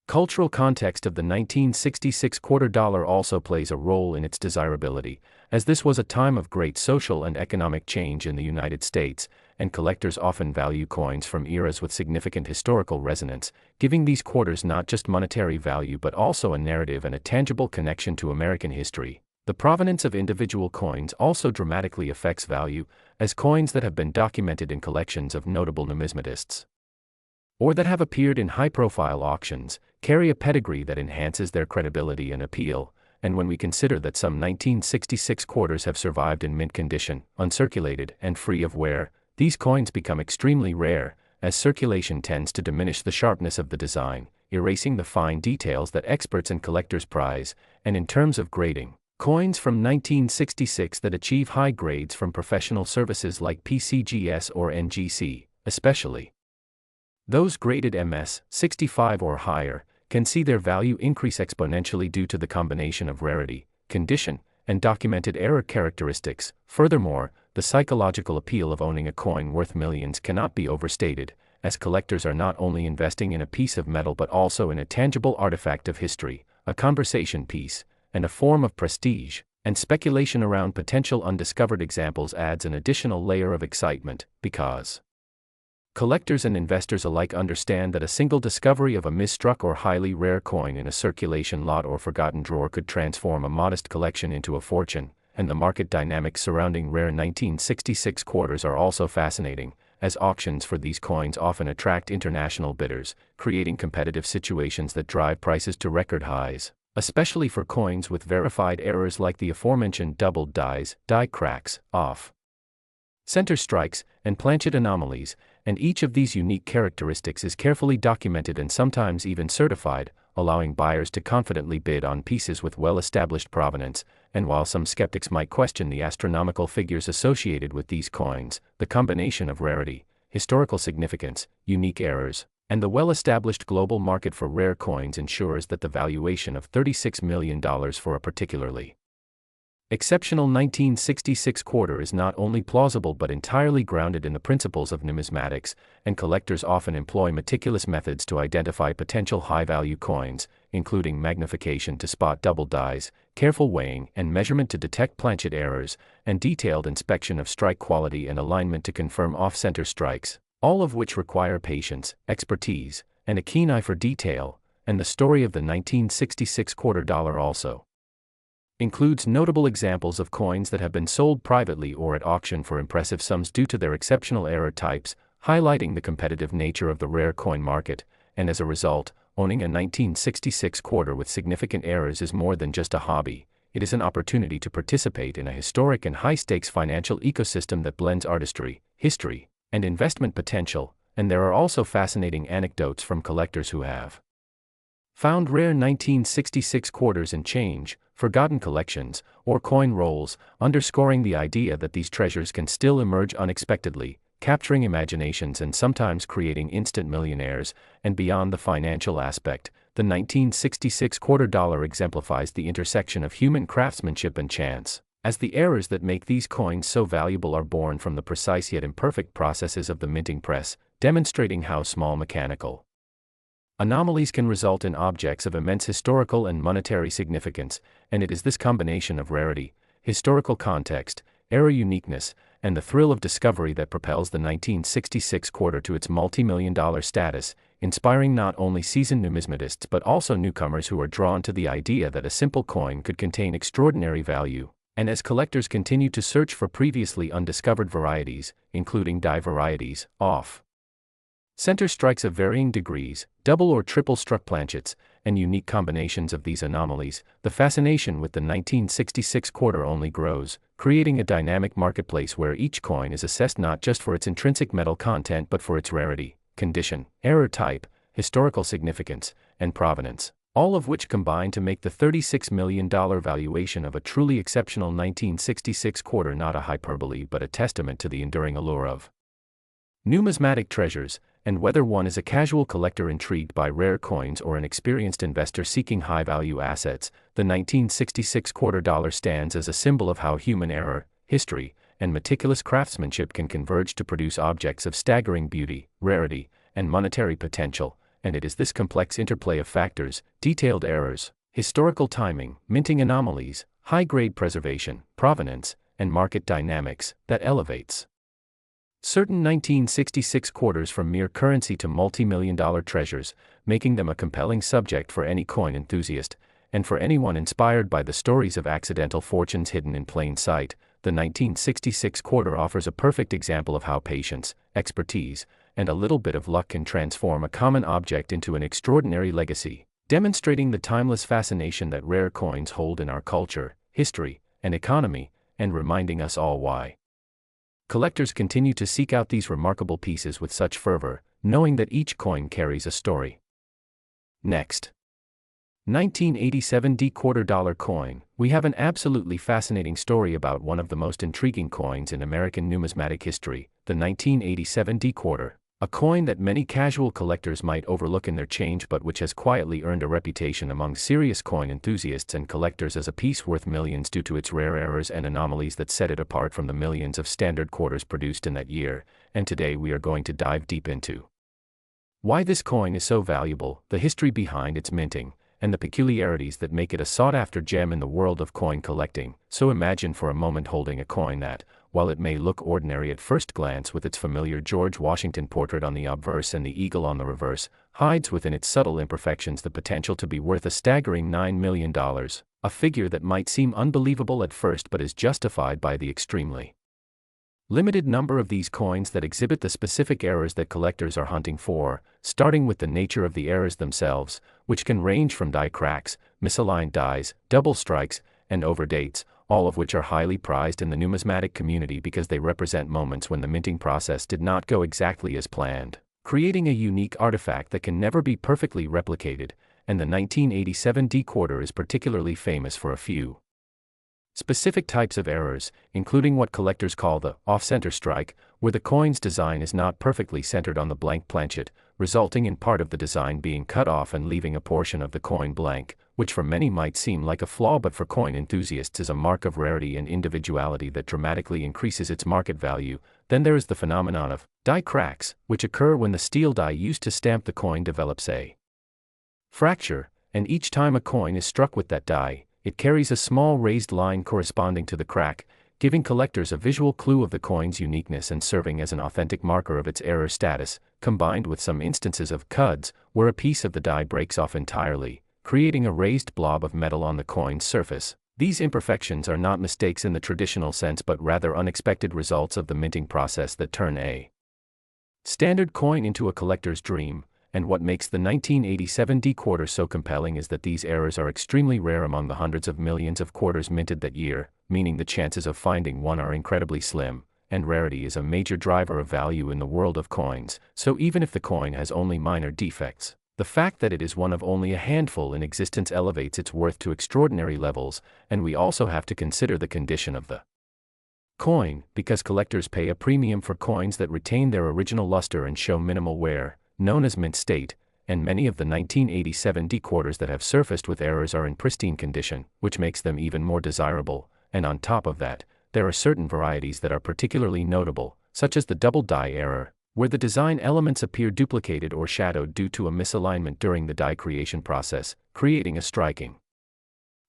cultural context of the 1966 quarter dollar also plays a role in its desirability, as this was a time of great social and economic change in the United States, and collectors often value coins from eras with significant historical resonance, giving these quarters not just monetary value but also a narrative and a tangible connection to American history. The provenance of individual coins also dramatically affects value, as coins that have been documented in collections of notable numismatists, or that have appeared in high-profile auctions, carry a pedigree that enhances their credibility and appeal. And when we consider that some 1966 quarters have survived in mint condition, uncirculated, and free of wear, these coins become extremely rare, as circulation tends to diminish the sharpness of the design, erasing the fine details that experts and collectors prize. And in terms of grading, coins from 1966 that achieve high grades from professional services like PCGS or NGC, especially those graded MS 65 or higher, can see their value increase exponentially due to the combination of rarity, condition, and documented error characteristics. Furthermore, the psychological appeal of owning a coin worth millions cannot be overstated, as collectors are not only investing in a piece of metal but also in a tangible artifact of history, a conversation piece, and a form of prestige. And speculation around potential undiscovered examples adds an additional layer of excitement, because Collectors and investors alike understand that a single discovery of a misstruck or highly rare coin in a circulation lot or forgotten drawer could transform a modest collection into a fortune, and the market dynamics surrounding rare 1966 quarters are also fascinating, as auctions for these coins often attract international bidders, creating competitive situations that drive prices to record highs, especially for coins with verified errors like the aforementioned doubled dies, die cracks, off center strikes, and planchet anomalies, and each of these unique characteristics is carefully documented and sometimes even certified, allowing buyers to confidently bid on pieces with well-established provenance. And while some skeptics might question the astronomical figures associated with these coins, the combination of rarity, historical significance, unique errors, and the well-established global market for rare coins ensures that the valuation of $36 million for a particularly exceptional 1966 quarter is not only plausible but entirely grounded in the principles of numismatics, and collectors often employ meticulous methods to identify potential high-value coins, including magnification to spot double dies, careful weighing and measurement to detect planchet errors, and detailed inspection of strike quality and alignment to confirm off-center strikes, all of which require patience, expertise, and a keen eye for detail. And the story of the 1966 quarter dollar also includes notable examples of coins that have been sold privately or at auction for impressive sums due to their exceptional error types, highlighting the competitive nature of the rare coin market. And as a result, owning a 1966 quarter with significant errors is more than just a hobby. It is an opportunity to participate in a historic and high-stakes financial ecosystem that blends artistry, history, and investment potential. And there are also fascinating anecdotes from collectors who have found rare 1966 quarters in change, forgotten collections, or coin rolls, underscoring the idea that these treasures can still emerge unexpectedly, capturing imaginations and sometimes creating instant millionaires. And beyond the financial aspect, the 1966 quarter dollar exemplifies the intersection of human craftsmanship and chance, as the errors that make these coins so valuable are born from the precise yet imperfect processes of the minting press, demonstrating how small mechanical anomalies can result in objects of immense historical and monetary significance. And it is this combination of rarity, historical context, error uniqueness, and the thrill of discovery that propels the 1966 quarter to its multi-million-dollar status, inspiring not only seasoned numismatists but also newcomers who are drawn to the idea that a simple coin could contain extraordinary value. And as collectors continue to search for previously undiscovered varieties, including die varieties, off-center strikes of varying degrees, double or triple struck planchets, and unique combinations of these anomalies, the fascination with the 1966 quarter only grows, creating a dynamic marketplace where each coin is assessed not just for its intrinsic metal content but for its rarity, condition, error type, historical significance, and provenance, all of which combine to make the $36 million valuation of a truly exceptional 1966 quarter not a hyperbole but a testament to the enduring allure of numismatic treasures. And whether one is a casual collector intrigued by rare coins or an experienced investor seeking high-value assets, the 1966 quarter dollar stands as a symbol of how human error, history, and meticulous craftsmanship can converge to produce objects of staggering beauty, rarity, and monetary potential. And it is this complex interplay of factors, detailed errors, historical timing, minting anomalies, high-grade preservation, provenance, and market dynamics that elevates certain 1966 quarters from mere currency to multi-million-dollar treasures, making them a compelling subject for any coin enthusiast. And for anyone inspired by the stories of accidental fortunes hidden in plain sight, the 1966 quarter offers a perfect example of how patience, expertise, and a little bit of luck can transform a common object into an extraordinary legacy, demonstrating the timeless fascination that rare coins hold in our culture, history, and economy, and reminding us all why collectors continue to seek out these remarkable pieces with such fervor, knowing that each coin carries a story. Next, 1987 D quarter dollar coin. We have an absolutely fascinating story about one of the most intriguing coins in American numismatic history, the 1987 D quarter, a coin that many casual collectors might overlook in their change but which has quietly earned a reputation among serious coin enthusiasts and collectors as a piece worth millions due to its rare errors and anomalies that set it apart from the millions of standard quarters produced in that year. And today we are going to dive deep into why this coin is so valuable, the history behind its minting, and the peculiarities that make it a sought-after gem in the world of coin collecting. So imagine for a moment holding a coin that, while it may look ordinary at first glance with its familiar George Washington portrait on the obverse and the eagle on the reverse, hides within its subtle imperfections the potential to be worth a staggering $9 million, a figure that might seem unbelievable at first but is justified by the extremely limited number of these coins that exhibit the specific errors that collectors are hunting for, starting with the nature of the errors themselves, which can range from die cracks, misaligned dies, double strikes, and overdates, all of which are highly prized in the numismatic community because they represent moments when the minting process did not go exactly as planned, creating a unique artifact that can never be perfectly replicated, and the 1987 D-quarter is particularly famous for a few specific types of errors, including what collectors call the off-center strike, where the coin's design is not perfectly centered on the blank planchet, resulting in part of the design being cut off and leaving a portion of the coin blank, which for many might seem like a flaw but for coin enthusiasts is a mark of rarity and individuality that dramatically increases its market value. Then there is the phenomenon of die cracks, which occur when the steel die used to stamp the coin develops a fracture, and each time a coin is struck with that die, it carries a small raised line corresponding to the crack, giving collectors a visual clue of the coin's uniqueness and serving as an authentic marker of its error status, combined with some instances of cuds, where a piece of the die breaks off entirely, creating a raised blob of metal on the coin's surface. These imperfections are not mistakes in the traditional sense but rather unexpected results of the minting process that turn a standard coin into a collector's dream. And what makes the 1987 D-quarter so compelling is that these errors are extremely rare among the hundreds of millions of quarters minted that year, meaning the chances of finding one are incredibly slim, and rarity is a major driver of value in the world of coins. So even if the coin has only minor defects, the fact that it is one of only a handful in existence elevates its worth to extraordinary levels, and we also have to consider the condition of the coin, because collectors pay a premium for coins that retain their original luster and show minimal wear, known as mint state, and many of the 1987 D-quarters that have surfaced with errors are in pristine condition, which makes them even more desirable, and on top of that, there are certain varieties that are particularly notable, such as the double die error, where the design elements appear duplicated or shadowed due to a misalignment during the die creation process, creating a striking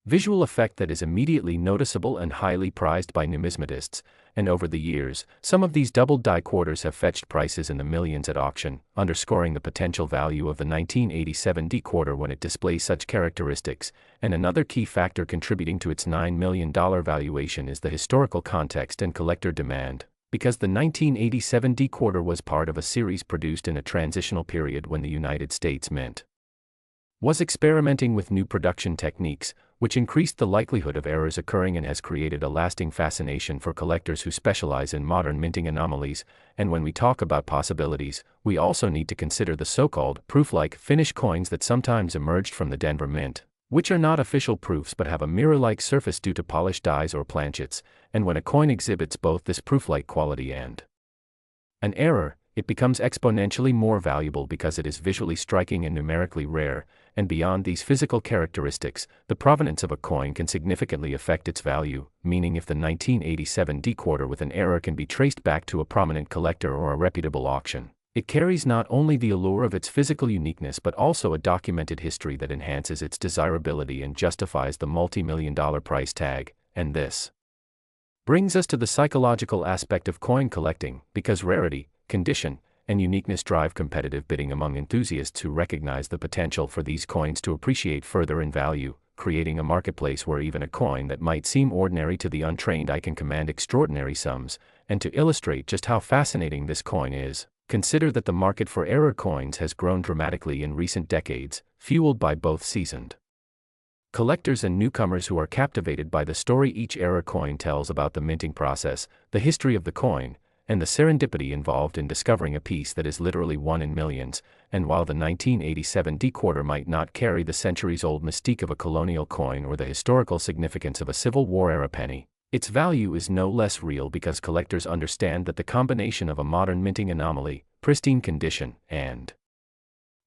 visual effect that is immediately noticeable and highly prized by numismatists, and over the years, some of these double die quarters have fetched prices in the millions at auction, underscoring the potential value of the 1987 D-quarter when it displays such characteristics. And another key factor contributing to its $9 million valuation is the historical context and collector demand, because the 1987 D-quarter was part of a series produced in a transitional period when the United States Mint was experimenting with new production techniques, which increased the likelihood of errors occurring and has created a lasting fascination for collectors who specialize in modern minting anomalies. And when we talk about possibilities, we also need to consider the so-called proof-like finish coins that sometimes emerged from the Denver Mint, which are not official proofs but have a mirror-like surface due to polished dies or planchets, and when a coin exhibits both this proof-like quality and an error, it becomes exponentially more valuable because it is visually striking and numerically rare, and beyond these physical characteristics, the provenance of a coin can significantly affect its value, meaning if the 1987 D-quarter with an error can be traced back to a prominent collector or a reputable auction, it carries not only the allure of its physical uniqueness but also a documented history that enhances its desirability and justifies the multi-million-dollar price tag. And this brings us to the psychological aspect of coin collecting, because rarity, condition, and uniqueness drive competitive bidding among enthusiasts who recognize the potential for these coins to appreciate further in value, creating a marketplace where even a coin that might seem ordinary to the untrained eye can command extraordinary sums. And to illustrate just how fascinating this coin is, consider that the market for error coins has grown dramatically in recent decades, fueled by both seasoned collectors and newcomers who are captivated by the story each error coin tells about the minting process, the history of the coin, and the serendipity involved in discovering a piece that is literally one in millions. And while the 1987 D-quarter might not carry the centuries-old mystique of a colonial coin or the historical significance of a Civil War-era penny, its value is no less real because collectors understand that the combination of a modern minting anomaly, pristine condition, and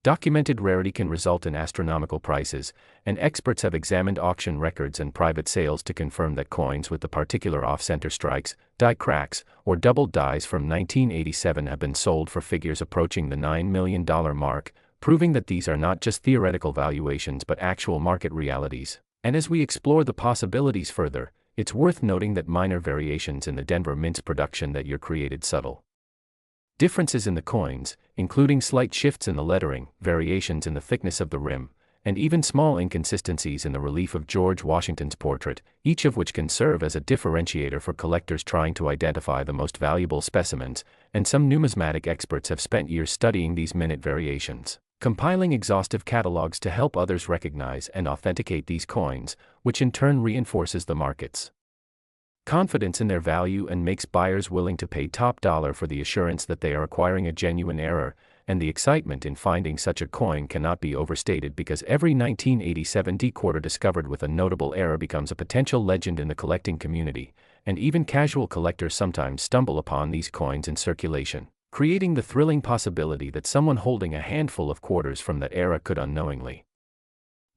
documented rarity can result in astronomical prices, and experts have examined auction records and private sales to confirm that coins with the particular off-center strikes, die cracks, or double dies from 1987 have been sold for figures approaching the $9 million mark, proving that these are not just theoretical valuations but actual market realities. And as we explore the possibilities further, it's worth noting that minor variations in the Denver Mint's production that year created subtle differences in the coins, including slight shifts in the lettering, variations in the thickness of the rim, and even small inconsistencies in the relief of George Washington's portrait, each of which can serve as a differentiator for collectors trying to identify the most valuable specimens, and some numismatic experts have spent years studying these minute variations, compiling exhaustive catalogs to help others recognize and authenticate these coins, which in turn reinforces the market's confidence in their value and makes buyers willing to pay top dollar for the assurance that they are acquiring a genuine error, and the excitement in finding such a coin cannot be overstated because every 1987 D-quarter discovered with a notable error becomes a potential legend in the collecting community, and even casual collectors sometimes stumble upon these coins in circulation, creating the thrilling possibility that someone holding a handful of quarters from that era could unknowingly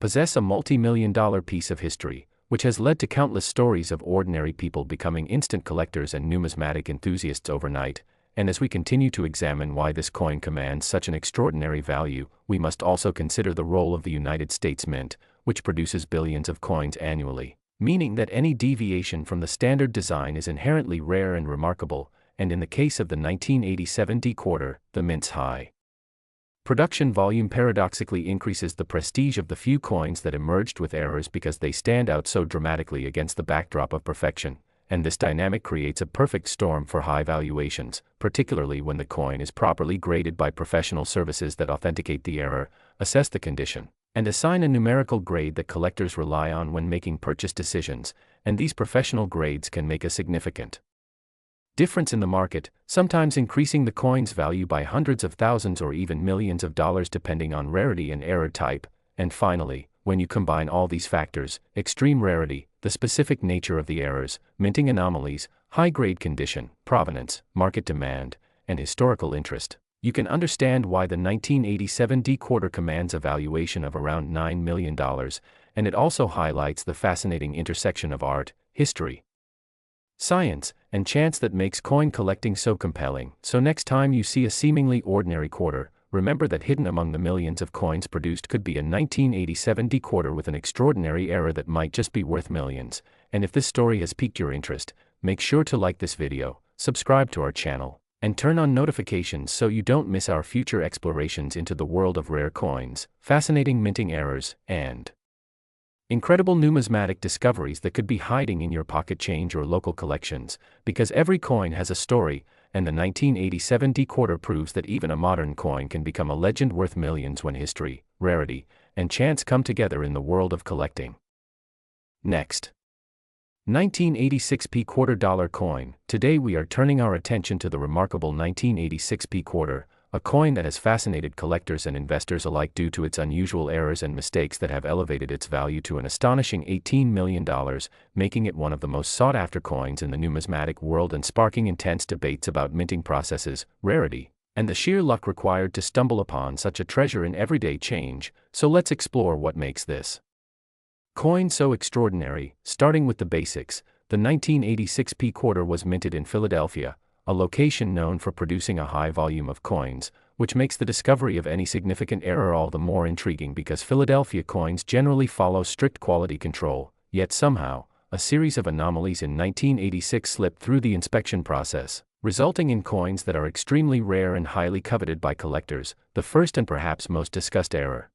possess a multi-million-dollar piece of history, which has led to countless stories of ordinary people becoming instant collectors and numismatic enthusiasts overnight. And as we continue to examine why this coin commands such an extraordinary value, we must also consider the role of the United States Mint, which produces billions of coins annually, meaning that any deviation from the standard design is inherently rare and remarkable, and in the case of the 1987 D-quarter, the Mint's high production volume paradoxically increases the prestige of the few coins that emerged with errors because they stand out so dramatically against the backdrop of perfection, and this dynamic creates a perfect storm for high valuations, particularly when the coin is properly graded by professional services that authenticate the error, assess the condition, and assign a numerical grade that collectors rely on when making purchase decisions, and these professional grades can make a significant difference in the market, sometimes increasing the coin's value by hundreds of thousands or even millions of dollars depending on rarity and error type. And finally, when you combine all these factors, extreme rarity, the specific nature of the errors, minting anomalies, high-grade condition, provenance, market demand, and historical interest, you can understand why the 1987 D-quarter commands a valuation of around $9 million, and it also highlights the fascinating intersection of art, history, science, and chance that makes coin collecting so compelling. So next time you see a seemingly ordinary quarter, remember that hidden among the millions of coins produced could be a 1987 D-quarter with an extraordinary error that might just be worth millions. And if this story has piqued your interest, make sure to like this video, subscribe to our channel, and turn on notifications so you don't miss our future explorations into the world of rare coins, fascinating minting errors, and incredible numismatic discoveries that could be hiding in your pocket change or local collections, because every coin has a story, and the 1987 D-quarter proves that even a modern coin can become a legend worth millions when history, rarity, and chance come together in the world of collecting. Next, 1986 quarter dollar coin. Today we are turning our attention to the remarkable 1986 quarter, a coin that has fascinated collectors and investors alike due to its unusual errors and mistakes that have elevated its value to an astonishing $18 million, making it one of the most sought-after coins in the numismatic world and sparking intense debates about minting processes, rarity, and the sheer luck required to stumble upon such a treasure in everyday change. So let's explore what makes this coin so extraordinary, starting with the basics. The 1986 quarter was minted in Philadelphia, a location known for producing a high volume of coins, which makes the discovery of any significant error all the more intriguing because Philadelphia coins generally follow strict quality control. Yet somehow, a series of anomalies in 1986 slipped through the inspection process, resulting in coins that are extremely rare and highly coveted by collectors. The first and perhaps most discussed error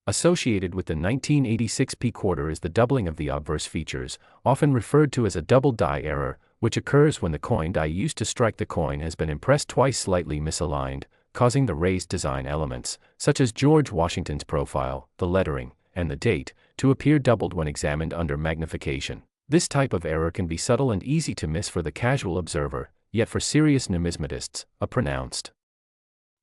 associated with the 1986 quarter is the doubling of the obverse features, often referred to as a double die error, which occurs when the coin die used to strike the coin has been impressed twice slightly misaligned, causing the raised design elements, such as George Washington's profile, the lettering, and the date, to appear doubled when examined under magnification. This type of error can be subtle and easy to miss for the casual observer, yet for serious numismatists, a pronounced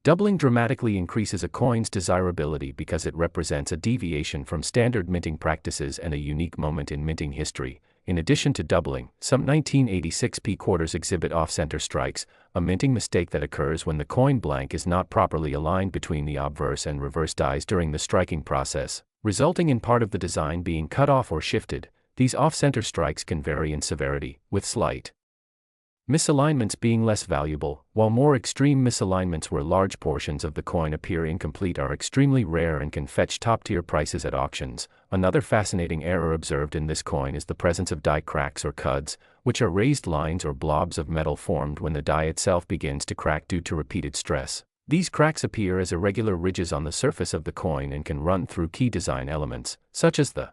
doubling dramatically increases a coin's desirability because it represents a deviation from standard minting practices and a unique moment in minting history. In addition to doubling, some 1986 quarters exhibit off-center strikes, a minting mistake that occurs when the coin blank is not properly aligned between the obverse and reverse dies during the striking process, resulting in part of the design being cut off or shifted. These off-center strikes can vary in severity, with slight Misalignments being less valuable, while more extreme misalignments where large portions of the coin appear incomplete are extremely rare and can fetch top-tier prices at auctions. Another fascinating error observed in this coin is the presence of die cracks or cuds, which are raised lines or blobs of metal formed when the die itself begins to crack due to repeated stress. These cracks appear as irregular ridges on the surface of the coin and can run through key design elements, such as the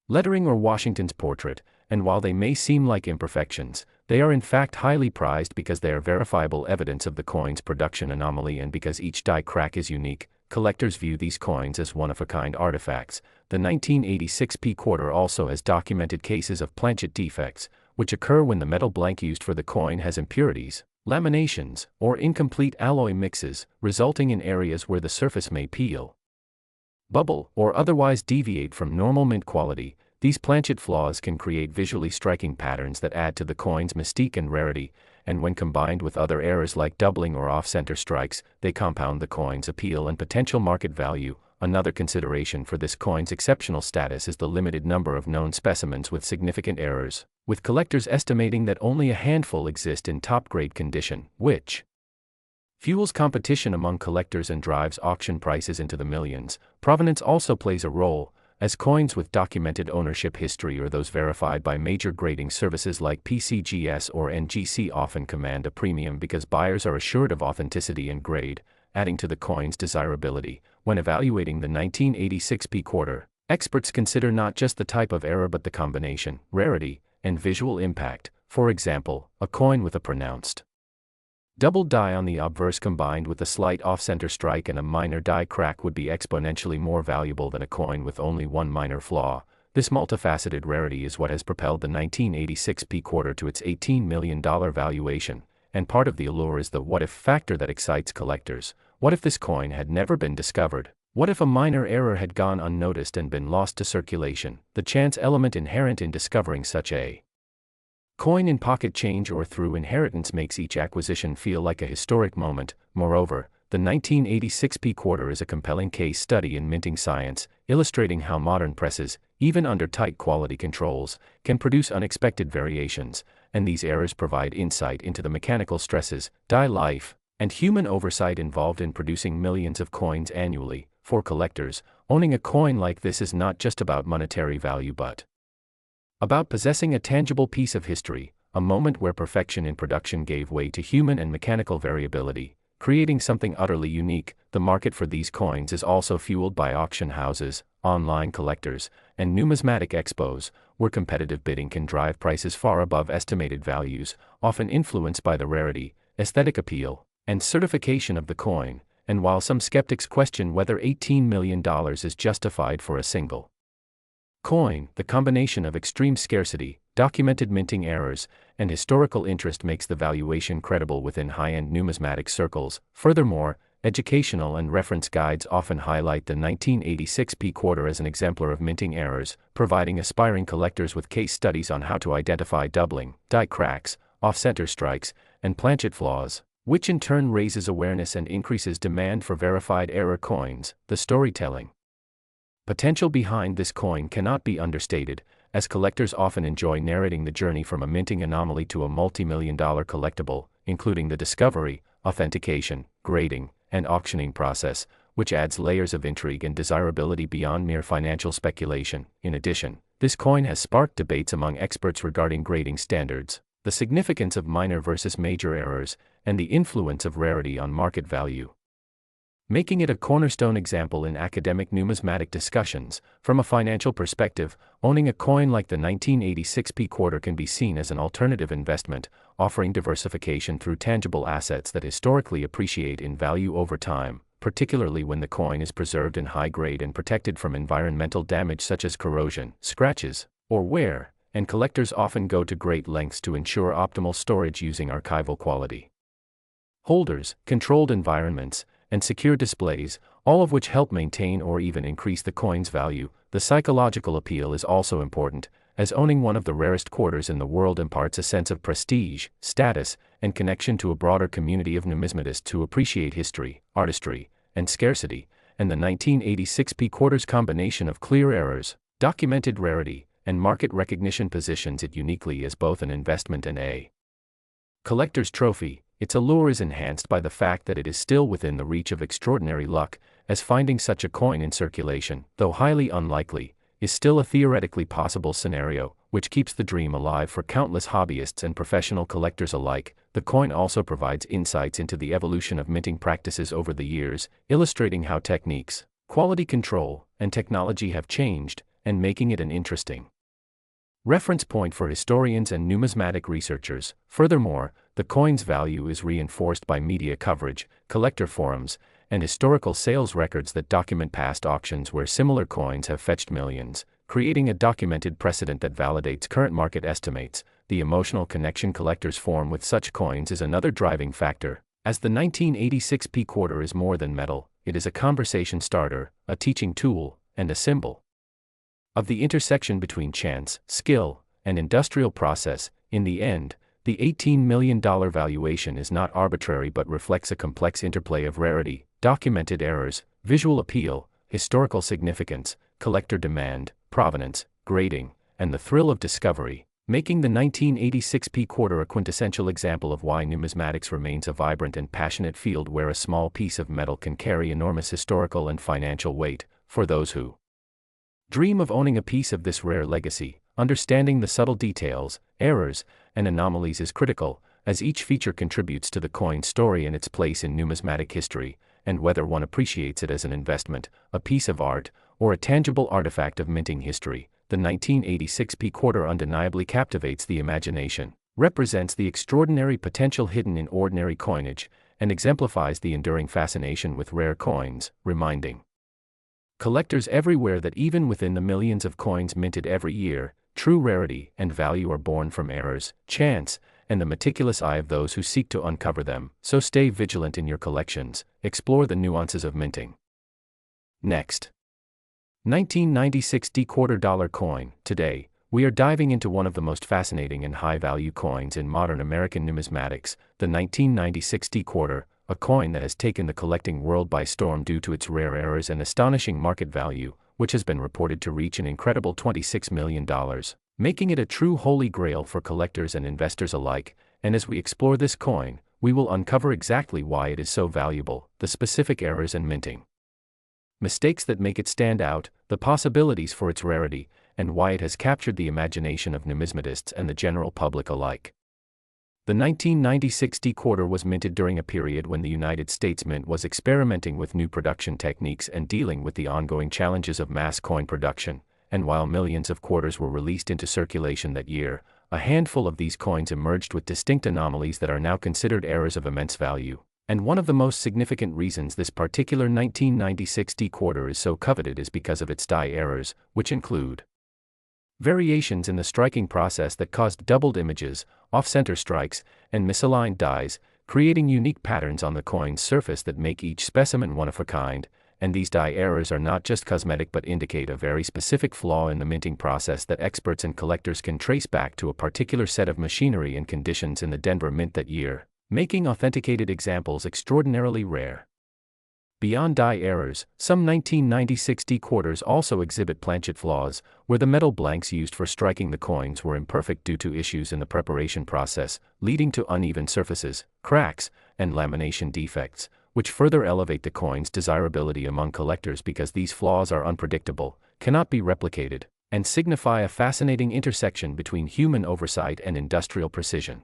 lettering or Washington's portrait, and while they may seem like imperfections, they are in fact highly prized because they are verifiable evidence of the coin's production anomaly, and because each die crack is unique, collectors view these coins as one-of-a-kind artifacts. The 1986 P quarter also has documented cases of planchet defects, which occur when the metal blank used for the coin has impurities, laminations, or incomplete alloy mixes, resulting in areas where the surface may peel, bubble, or otherwise deviate from normal mint quality. These planchet flaws can create visually striking patterns that add to the coin's mystique and rarity, and when combined with other errors like doubling or off-center strikes, they compound the coin's appeal and potential market value. Another consideration for this coin's exceptional status is the limited number of known specimens with significant errors, with collectors estimating that only a handful exist in top-grade condition, which fuels competition among collectors and drives auction prices into the millions. Provenance also plays a role, as coins with documented ownership history or those verified by major grading services like PCGS or NGC often command a premium because buyers are assured of authenticity and grade, adding to the coin's desirability. When evaluating the 1986 P quarter, experts consider not just the type of error but the combination, rarity, and visual impact. For example, a coin with a pronounced double die on the obverse combined with a slight off-center strike and a minor die crack would be exponentially more valuable than a coin with only one minor flaw. This multifaceted rarity is what has propelled the 1986 P quarter to its $18 million valuation, and part of the allure is the what-if factor that excites collectors. What if this coin had never been discovered? What if a minor error had gone unnoticed and been lost to circulation? The chance element inherent in discovering such a coin in pocket change or through inheritance makes each acquisition feel like a historic moment. Moreover, the 1986 P quarter is a compelling case study in minting science, illustrating how modern presses, even under tight quality controls, can produce unexpected variations, and these errors provide insight into the mechanical stresses, die life, and human oversight involved in producing millions of coins annually. For collectors, owning a coin like this is not just about monetary value but about possessing a tangible piece of history, a moment where perfection in production gave way to human and mechanical variability, creating something utterly unique. The market for these coins is also fueled by auction houses, online collectors, and numismatic expos, where competitive bidding can drive prices far above estimated values, often influenced by the rarity, aesthetic appeal, and certification of the coin. And while some skeptics question whether $18 million is justified for a single coin, the combination of extreme scarcity, documented minting errors, and historical interest makes the valuation credible within high-end numismatic circles. Furthermore, educational and reference guides often highlight the 1986 P quarter as an exemplar of minting errors, providing aspiring collectors with case studies on how to identify doubling, die cracks, off-center strikes, and planchet flaws, which in turn raises awareness and increases demand for verified error coins. The storytelling potential behind this coin cannot be understated, as collectors often enjoy narrating the journey from a minting anomaly to a multi-million-dollar collectible, including the discovery, authentication, grading, and auctioning process, which adds layers of intrigue and desirability beyond mere financial speculation. In addition, this coin has sparked debates among experts regarding grading standards, the significance of minor versus major errors, and the influence of rarity on market value, making it a cornerstone example in academic numismatic discussions. From a financial perspective, owning a coin like the 1986 P quarter can be seen as an alternative investment, offering diversification through tangible assets that historically appreciate in value over time, particularly when the coin is preserved in high grade and protected from environmental damage such as corrosion, scratches, or wear, and collectors often go to great lengths to ensure optimal storage using archival quality holders, controlled environments, and secure displays, all of which help maintain or even increase the coin's value. The psychological appeal is also important, as owning one of the rarest quarters in the world imparts a sense of prestige, status, and connection to a broader community of numismatists who appreciate history, artistry, and scarcity, and the 1986 P quarter's combination of clear errors, documented rarity, and market recognition positions it uniquely as both an investment and a Collector's Trophy. Its allure is enhanced by the fact that it is still within the reach of extraordinary luck, as finding such a coin in circulation, though highly unlikely, is still a theoretically possible scenario, which keeps the dream alive for countless hobbyists and professional collectors alike. The coin also provides insights into the evolution of minting practices over the years, illustrating how techniques, quality control, and technology have changed, and making it an interesting reference point for historians and numismatic researchers. Furthermore, the coin's value is reinforced by media coverage, collector forums, and historical sales records that document past auctions where similar coins have fetched millions, creating a documented precedent that validates current market estimates. The emotional connection collectors form with such coins is another driving factor. As the 1986 P quarter is more than metal, it is a conversation starter, a teaching tool, and a symbol of the intersection between chance, skill, and industrial process. In the end, the $18 million valuation is not arbitrary but reflects a complex interplay of rarity, documented errors, visual appeal, historical significance, collector demand, provenance, grading, and the thrill of discovery, making the 1986 P quarter a quintessential example of why numismatics remains a vibrant and passionate field where a small piece of metal can carry enormous historical and financial weight. For those who dream of owning a piece of this rare legacy, understanding the subtle details, errors, and anomalies is critical, as each feature contributes to the coin's story and its place in numismatic history, and whether one appreciates it as an investment, a piece of art, or a tangible artifact of minting history, the 1986 P quarter undeniably captivates the imagination, represents the extraordinary potential hidden in ordinary coinage, and exemplifies the enduring fascination with rare coins, reminding collectors everywhere that even within the millions of coins minted every year, true rarity and value are born from errors, chance, and the meticulous eye of those who seek to uncover them. So stay vigilant in your collections, explore the nuances of minting. Next, 1996 D quarter dollar coin. Today, we are diving into one of the most fascinating and high-value coins in modern American numismatics, the 1996 D quarter, a coin that has taken the collecting world by storm due to its rare errors and astonishing market value, which has been reported to reach an incredible $26 million, making it a true holy grail for collectors and investors alike. And as we explore this coin, we will uncover exactly why it is so valuable, the specific errors and minting mistakes that make it stand out, the possibilities for its rarity, and why it has captured the imagination of numismatists and the general public alike. The 1996 D quarter was minted during a period when the United States Mint was experimenting with new production techniques and dealing with the ongoing challenges of mass coin production, and while millions of quarters were released into circulation that year, a handful of these coins emerged with distinct anomalies that are now considered errors of immense value. And one of the most significant reasons this particular 1996 D quarter is so coveted is because of its die errors, which include variations in the striking process that caused doubled images, off-center strikes, and misaligned dies, creating unique patterns on the coin's surface that make each specimen one of a kind. And these die errors are not just cosmetic but indicate a very specific flaw in the minting process that experts and collectors can trace back to a particular set of machinery and conditions in the Denver Mint that year, making authenticated examples extraordinarily rare. Beyond die errors, some 1996 D quarters also exhibit planchet flaws, where the metal blanks used for striking the coins were imperfect due to issues in the preparation process, leading to uneven surfaces, cracks, and lamination defects, which further elevate the coin's desirability among collectors because these flaws are unpredictable, cannot be replicated, and signify a fascinating intersection between human oversight and industrial precision.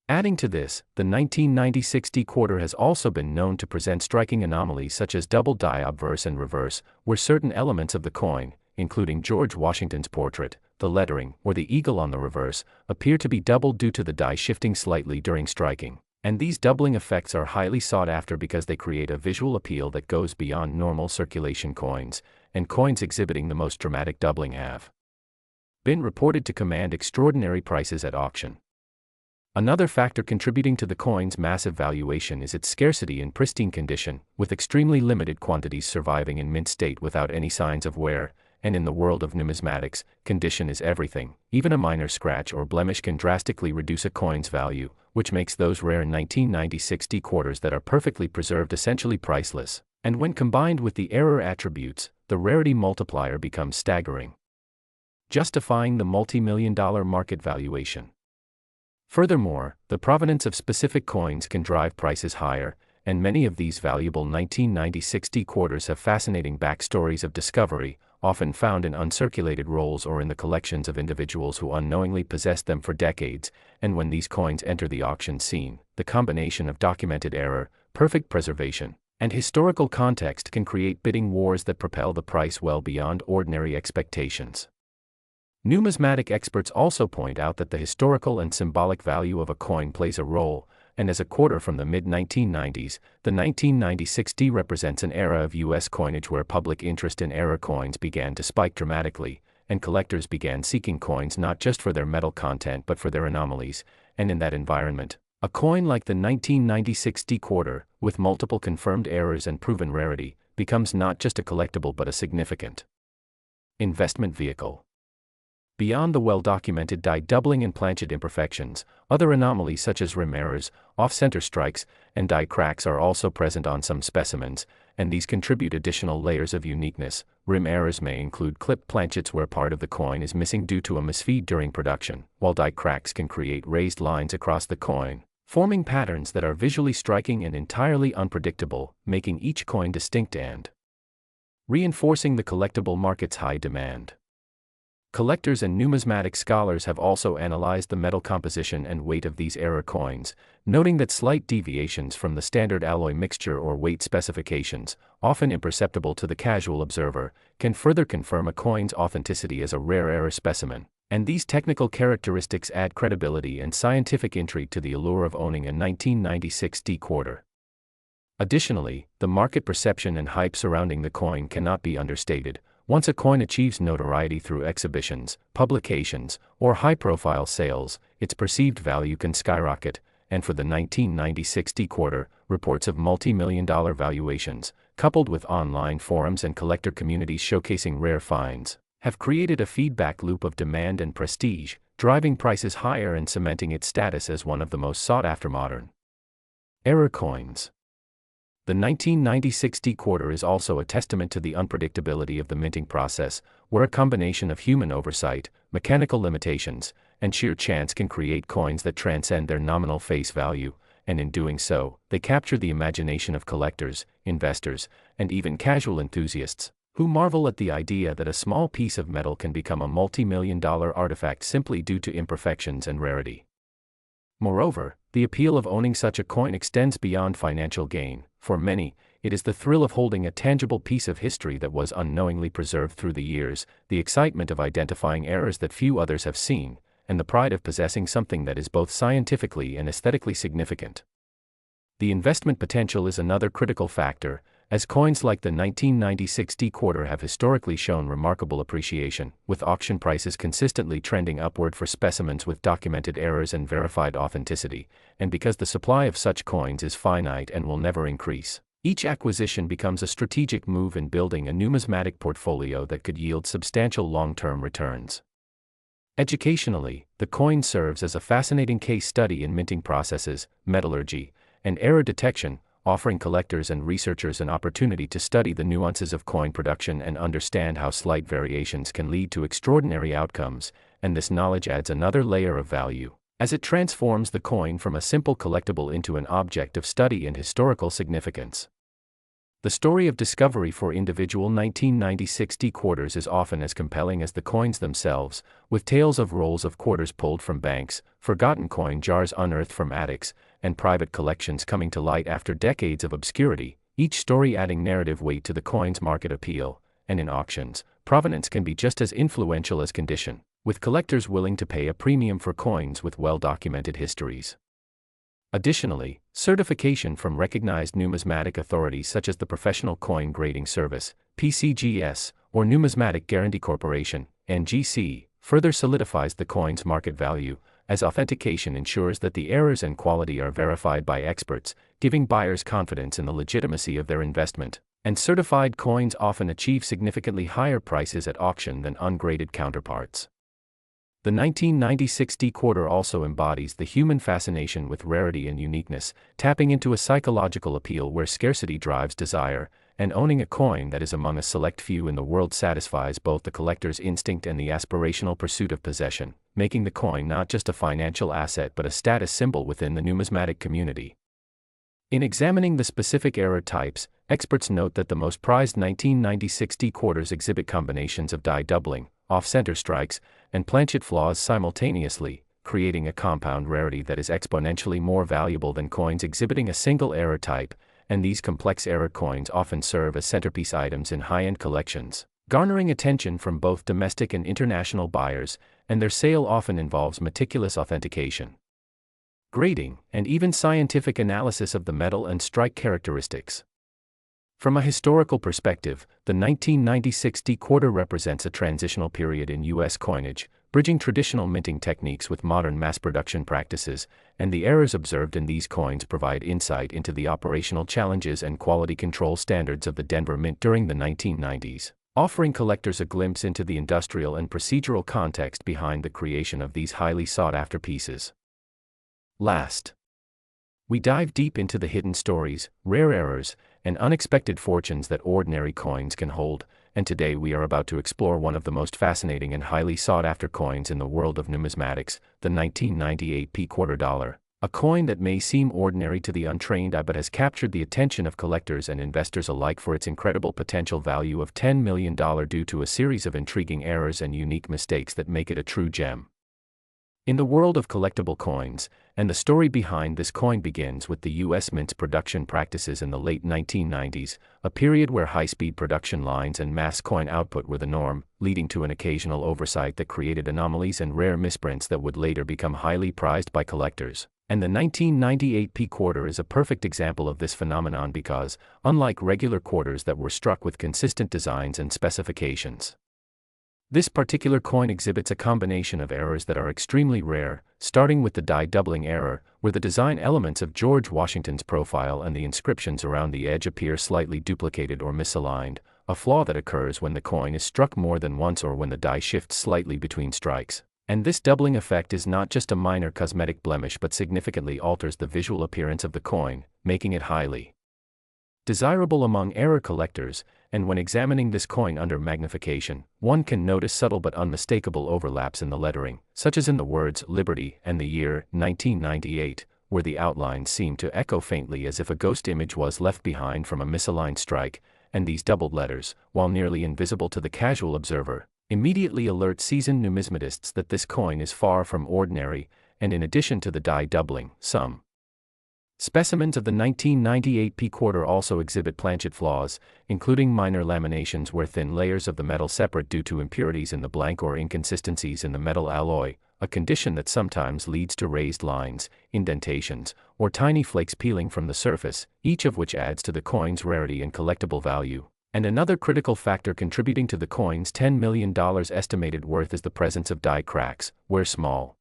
Adding to this, the 1996 D quarter has also been known to present striking anomalies such as double die obverse and reverse, where certain elements of the coin, including George Washington's portrait, the lettering, or the eagle on the reverse, appear to be doubled due to the die shifting slightly during striking. And these doubling effects are highly sought after because they create a visual appeal that goes beyond normal circulation coins, and coins exhibiting the most dramatic doubling have been reported to command extraordinary prices at auction. Another factor contributing to the coin's massive valuation is its scarcity in pristine condition, with extremely limited quantities surviving in mint state without any signs of wear, and in the world of numismatics, condition is everything. Even a minor scratch or blemish can drastically reduce a coin's value, which makes those rare 1996 D quarters that are perfectly preserved essentially priceless, and when combined with the error attributes, the rarity multiplier becomes staggering, justifying the multi-million-dollar market valuation. Furthermore, the provenance of specific coins can drive prices higher, and many of these valuable 1996 D quarters have fascinating backstories of discovery, often found in uncirculated rolls or in the collections of individuals who unknowingly possessed them for decades. And when these coins enter the auction scene, the combination of documented error, perfect preservation, and historical context can create bidding wars that propel the price well beyond ordinary expectations. Numismatic experts also point out that the historical and symbolic value of a coin plays a role, and as a quarter from the mid-1990s, the 1996 D represents an era of U.S. coinage where public interest in error coins began to spike dramatically, and collectors began seeking coins not just for their metal content but for their anomalies, and in that environment, a coin like the 1996 D quarter, with multiple confirmed errors and proven rarity, becomes not just a collectible but a significant investment vehicle. Beyond the well-documented die doubling and planchet imperfections, other anomalies such as rim errors, off-center strikes, and die cracks are also present on some specimens, and these contribute additional layers of uniqueness. Rim errors may include clipped planchets where part of the coin is missing due to a misfeed during production, while die cracks can create raised lines across the coin, forming patterns that are visually striking and entirely unpredictable, making each coin distinct and reinforcing the collectible market's high demand. Collectors and numismatic scholars have also analyzed the metal composition and weight of these error coins, noting that slight deviations from the standard alloy mixture or weight specifications, often imperceptible to the casual observer, can further confirm a coin's authenticity as a rare error specimen, and these technical characteristics add credibility and scientific intrigue to the allure of owning a 1996 D quarter. Additionally, the market perception and hype surrounding the coin cannot be understated. Once a coin achieves notoriety through exhibitions, publications, or high-profile sales, its perceived value can skyrocket, and for the 1996 D quarter, reports of multi-million-dollar valuations, coupled with online forums and collector communities showcasing rare finds, have created a feedback loop of demand and prestige, driving prices higher and cementing its status as one of the most sought-after modern error coins. The 1996 D quarter is also a testament to the unpredictability of the minting process, where a combination of human oversight, mechanical limitations, and sheer chance can create coins that transcend their nominal face value, and in doing so, they capture the imagination of collectors, investors, and even casual enthusiasts, who marvel at the idea that a small piece of metal can become a multi-million-dollar artifact simply due to imperfections and rarity. Moreover, the appeal of owning such a coin extends beyond financial gain. For many, it is the thrill of holding a tangible piece of history that was unknowingly preserved through the years, the excitement of identifying errors that few others have seen, and the pride of possessing something that is both scientifically and aesthetically significant. The investment potential is another critical factor, as coins like the 1996 D quarter have historically shown remarkable appreciation, with auction prices consistently trending upward for specimens with documented errors and verified authenticity, and because the supply of such coins is finite and will never increase, each acquisition becomes a strategic move in building a numismatic portfolio that could yield substantial long-term returns. Educationally, the coin serves as a fascinating case study in minting processes, metallurgy, and error detection, offering collectors and researchers an opportunity to study the nuances of coin production and understand how slight variations can lead to extraordinary outcomes, and this knowledge adds another layer of value, as it transforms the coin from a simple collectible into an object of study and historical significance. The story of discovery for individual 1996 D quarters is often as compelling as the coins themselves, with tales of rolls of quarters pulled from banks, forgotten coin jars unearthed from attics, and private collections coming to light after decades of obscurity, each story adding narrative weight to the coin's market appeal. And in auctions, provenance can be just as influential as condition, with collectors willing to pay a premium for coins with well-documented histories. Additionally, certification from recognized numismatic authorities such as the Professional Coin Grading Service, PCGS, or Numismatic Guarantee Corporation, NGC, further solidifies the coin's market value, as authentication ensures that the errors and quality are verified by experts, giving buyers confidence in the legitimacy of their investment. And certified coins often achieve significantly higher prices at auction than ungraded counterparts. The 1996 D quarter also embodies the human fascination with rarity and uniqueness, tapping into a psychological appeal where scarcity drives desire, and owning a coin that is among a select few in the world satisfies both the collector's instinct and the aspirational pursuit of possession, making the coin not just a financial asset but a status symbol within the numismatic community. In examining the specific error types, experts note that the most prized 1996 D quarters exhibit combinations of die doubling, off-center strikes, and planchet flaws simultaneously, creating a compound rarity that is exponentially more valuable than coins exhibiting a single error type, and these complex error coins often serve as centerpiece items in high-end collections, garnering attention from both domestic and international buyers, and their sale often involves meticulous authentication, grading, and even scientific analysis of the metal and strike characteristics. From a historical perspective, the 1996 D quarter represents a transitional period in U.S. coinage, bridging traditional minting techniques with modern mass production practices, and the errors observed in these coins provide insight into the operational challenges and quality control standards of the Denver Mint during the 1990s, offering collectors a glimpse into the industrial and procedural context behind the creation of these highly sought-after pieces. Last, we dive deep into the hidden stories, rare errors, and unexpected fortunes that ordinary coins can hold, and today we are about to explore one of the most fascinating and highly sought-after coins in the world of numismatics, the 1998 P quarter dollar, a coin that may seem ordinary to the untrained eye but has captured the attention of collectors and investors alike for its incredible potential value of $10 million due to a series of intriguing errors and unique mistakes that make it a true gem. In the world of collectible coins, and the story behind this coin begins with the U.S. Mint's production practices in the late 1990s, a period where high-speed production lines and mass coin output were the norm, leading to an occasional oversight that created anomalies and rare misprints that would later become highly prized by collectors. And the 1998 P quarter is a perfect example of this phenomenon because, unlike regular quarters that were struck with consistent designs and specifications, this particular coin exhibits a combination of errors that are extremely rare, starting with the die doubling error, where the design elements of George Washington's profile and the inscriptions around the edge appear slightly duplicated or misaligned, a flaw that occurs when the coin is struck more than once or when the die shifts slightly between strikes. And this doubling effect is not just a minor cosmetic blemish but significantly alters the visual appearance of the coin, making it highly desirable among error collectors. And when examining this coin under magnification, one can notice subtle but unmistakable overlaps in the lettering, such as in the words Liberty and the year 1998, where the outlines seem to echo faintly as if a ghost image was left behind from a misaligned strike, and these doubled letters, while nearly invisible to the casual observer, immediately alert seasoned numismatists that this coin is far from ordinary, and in addition to the die doubling, some specimens of the 1998 P quarter also exhibit planchet flaws, including minor laminations where thin layers of the metal separate due to impurities in the blank or inconsistencies in the metal alloy, a condition that sometimes leads to raised lines, indentations, or tiny flakes peeling from the surface, each of which adds to the coin's rarity and collectible value. And another critical factor contributing to the coin's $10 million estimated worth is the presence of die cracks, where small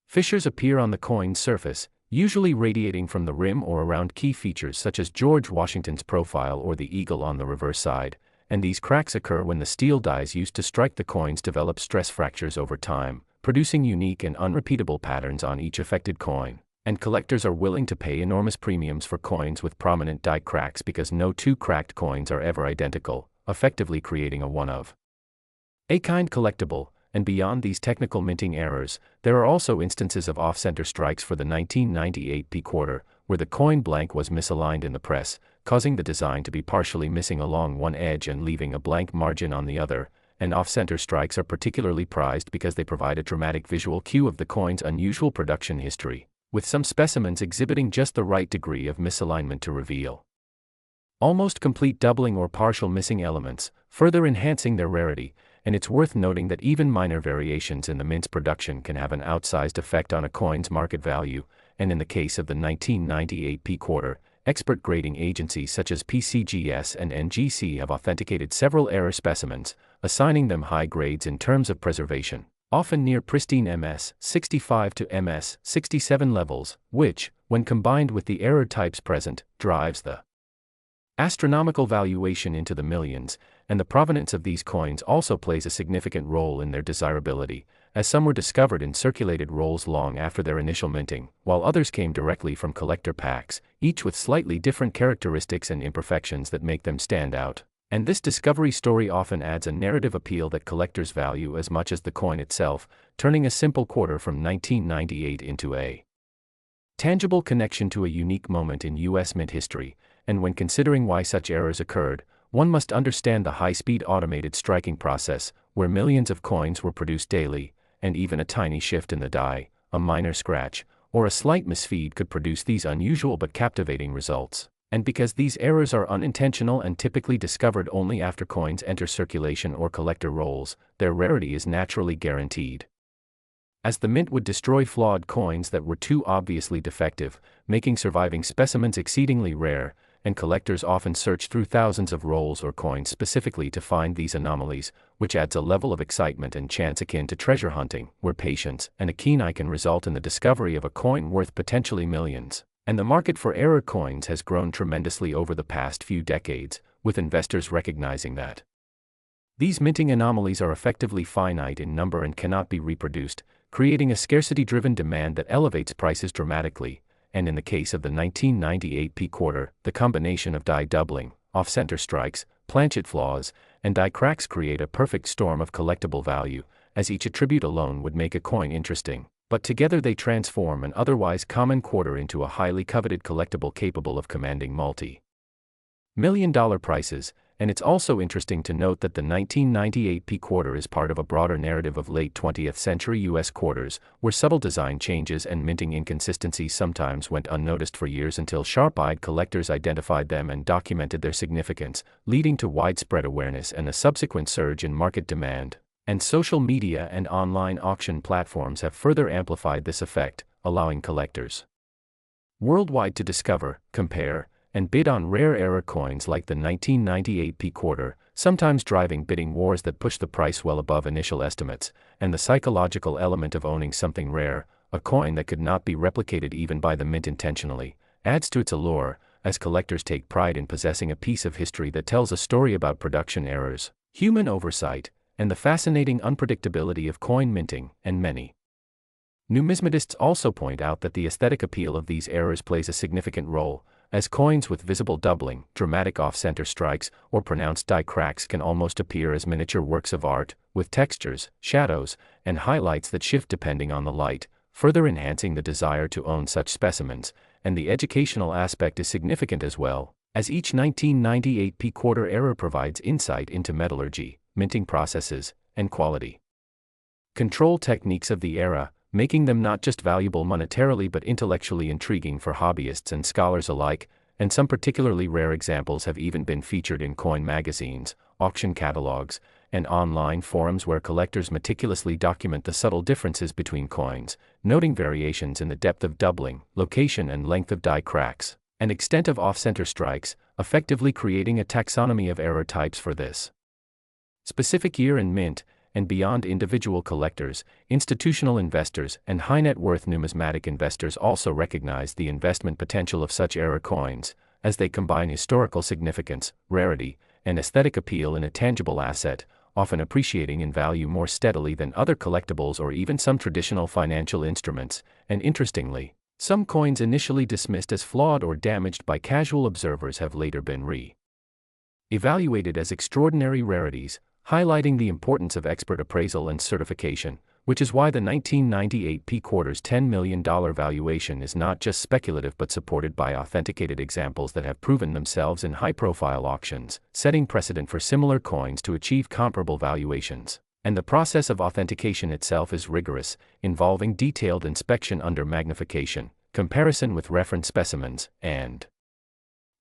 fissures appear on the coin's surface, usually radiating from the rim or around key features such as George Washington's profile or the eagle on the reverse side, and these cracks occur when the steel dies used to strike the coins develop stress fractures over time, producing unique and unrepeatable patterns on each affected coin. And collectors are willing to pay enormous premiums for coins with prominent die cracks because no two cracked coins are ever identical, effectively creating a one-of-a-kind collectible. And beyond these technical minting errors, there are also instances of off-center strikes for the 1998 P quarter, where the coin blank was misaligned in the press, causing the design to be partially missing along one edge and leaving a blank margin on the other. And off-center strikes are particularly prized because they provide a dramatic visual cue of the coin's unusual production history, with some specimens exhibiting just the right degree of misalignment to reveal almost complete doubling or partial missing elements, further enhancing their rarity. And it's worth noting that even minor variations in the mint's production can have an outsized effect on a coin's market value, and in the case of the 1998 P quarter, expert grading agencies such as PCGS and NGC have authenticated several error specimens, assigning them high grades in terms of preservation, often near pristine MS-65 to MS-67 levels, which, when combined with the error types present, drives the astronomical valuation into the millions. And the provenance of these coins also plays a significant role in their desirability, as some were discovered in circulated rolls long after their initial minting, while others came directly from collector packs, each with slightly different characteristics and imperfections that make them stand out. And this discovery story often adds a narrative appeal that collectors value as much as the coin itself, turning a simple quarter from 1998 into a tangible connection to a unique moment in U.S. mint history. And when considering why such errors occurred, one must understand the high-speed automated striking process, where millions of coins were produced daily, and even a tiny shift in the die, a minor scratch, or a slight misfeed could produce these unusual but captivating results. And because these errors are unintentional and typically discovered only after coins enter circulation or collector rolls, their rarity is naturally guaranteed. As the mint would destroy flawed coins that were too obviously defective, making surviving specimens exceedingly rare, and collectors often search through thousands of rolls or coins specifically to find these anomalies, which adds a level of excitement and chance akin to treasure hunting, where patience and a keen eye can result in the discovery of a coin worth potentially millions. And the market for error coins has grown tremendously over the past few decades, with investors recognizing that these minting anomalies are effectively finite in number and cannot be reproduced, creating a scarcity-driven demand that elevates prices dramatically. And in the case of the 1998 P quarter, the combination of die doubling, off-center strikes, planchet flaws, and die cracks create a perfect storm of collectible value, as each attribute alone would make a coin interesting, but together they transform an otherwise common quarter into a highly coveted collectible capable of commanding multi-million-dollar prices. And it's also interesting to note that the 1998 P quarter is part of a broader narrative of late 20th century U.S. quarters, where subtle design changes and minting inconsistencies sometimes went unnoticed for years until sharp-eyed collectors identified them and documented their significance, leading to widespread awareness and a subsequent surge in market demand. And social media and online auction platforms have further amplified this effect, allowing collectors worldwide to discover, compare, and bid on rare error coins like the 1998 P quarter, sometimes driving bidding wars that push the price well above initial estimates. And the psychological element of owning something rare, a coin that could not be replicated even by the mint intentionally, adds to its allure, as collectors take pride in possessing a piece of history that tells a story about production errors, human oversight, and the fascinating unpredictability of coin minting. And many numismatists also point out that the aesthetic appeal of these errors plays a significant role, as coins with visible doubling, dramatic off-center strikes, or pronounced die cracks can almost appear as miniature works of art, with textures, shadows, and highlights that shift depending on the light, further enhancing the desire to own such specimens. And the educational aspect is significant as well, as each 1998 P quarter error provides insight into metallurgy, minting processes, and quality control techniques of the era, making them not just valuable monetarily but intellectually intriguing for hobbyists and scholars alike. And some particularly rare examples have even been featured in coin magazines, auction catalogs, and online forums where collectors meticulously document the subtle differences between coins, noting variations in the depth of doubling, location and length of die cracks, and extent of off-center strikes, effectively creating a taxonomy of error types for this specific year and mint. And beyond individual collectors, institutional investors and high-net-worth numismatic investors also recognize the investment potential of such error coins, as they combine historical significance, rarity, and aesthetic appeal in a tangible asset, often appreciating in value more steadily than other collectibles or even some traditional financial instruments. And interestingly, some coins initially dismissed as flawed or damaged by casual observers have later been re-evaluated as extraordinary rarities, highlighting the importance of expert appraisal and certification, which is why the 1998 P quarter's $10 million valuation is not just speculative but supported by authenticated examples that have proven themselves in high-profile auctions, setting precedent for similar coins to achieve comparable valuations. And the process of authentication itself is rigorous, involving detailed inspection under magnification, comparison with reference specimens, and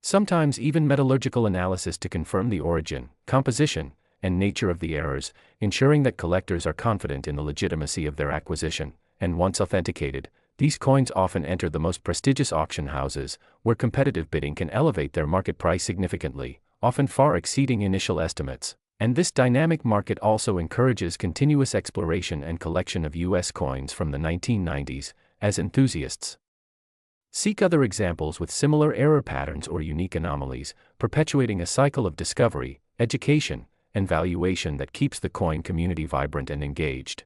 sometimes even metallurgical analysis to confirm the origin, composition, and nature of the errors, ensuring that collectors are confident in the legitimacy of their acquisition. And once authenticated, these coins often enter the most prestigious auction houses, where competitive bidding can elevate their market price significantly, often far exceeding initial estimates. And this dynamic market also encourages continuous exploration and collection of U.S. coins from the 1990s, as enthusiasts seek other examples with similar error patterns or unique anomalies, perpetuating a cycle of discovery, education, and valuation that keeps the coin community vibrant and engaged.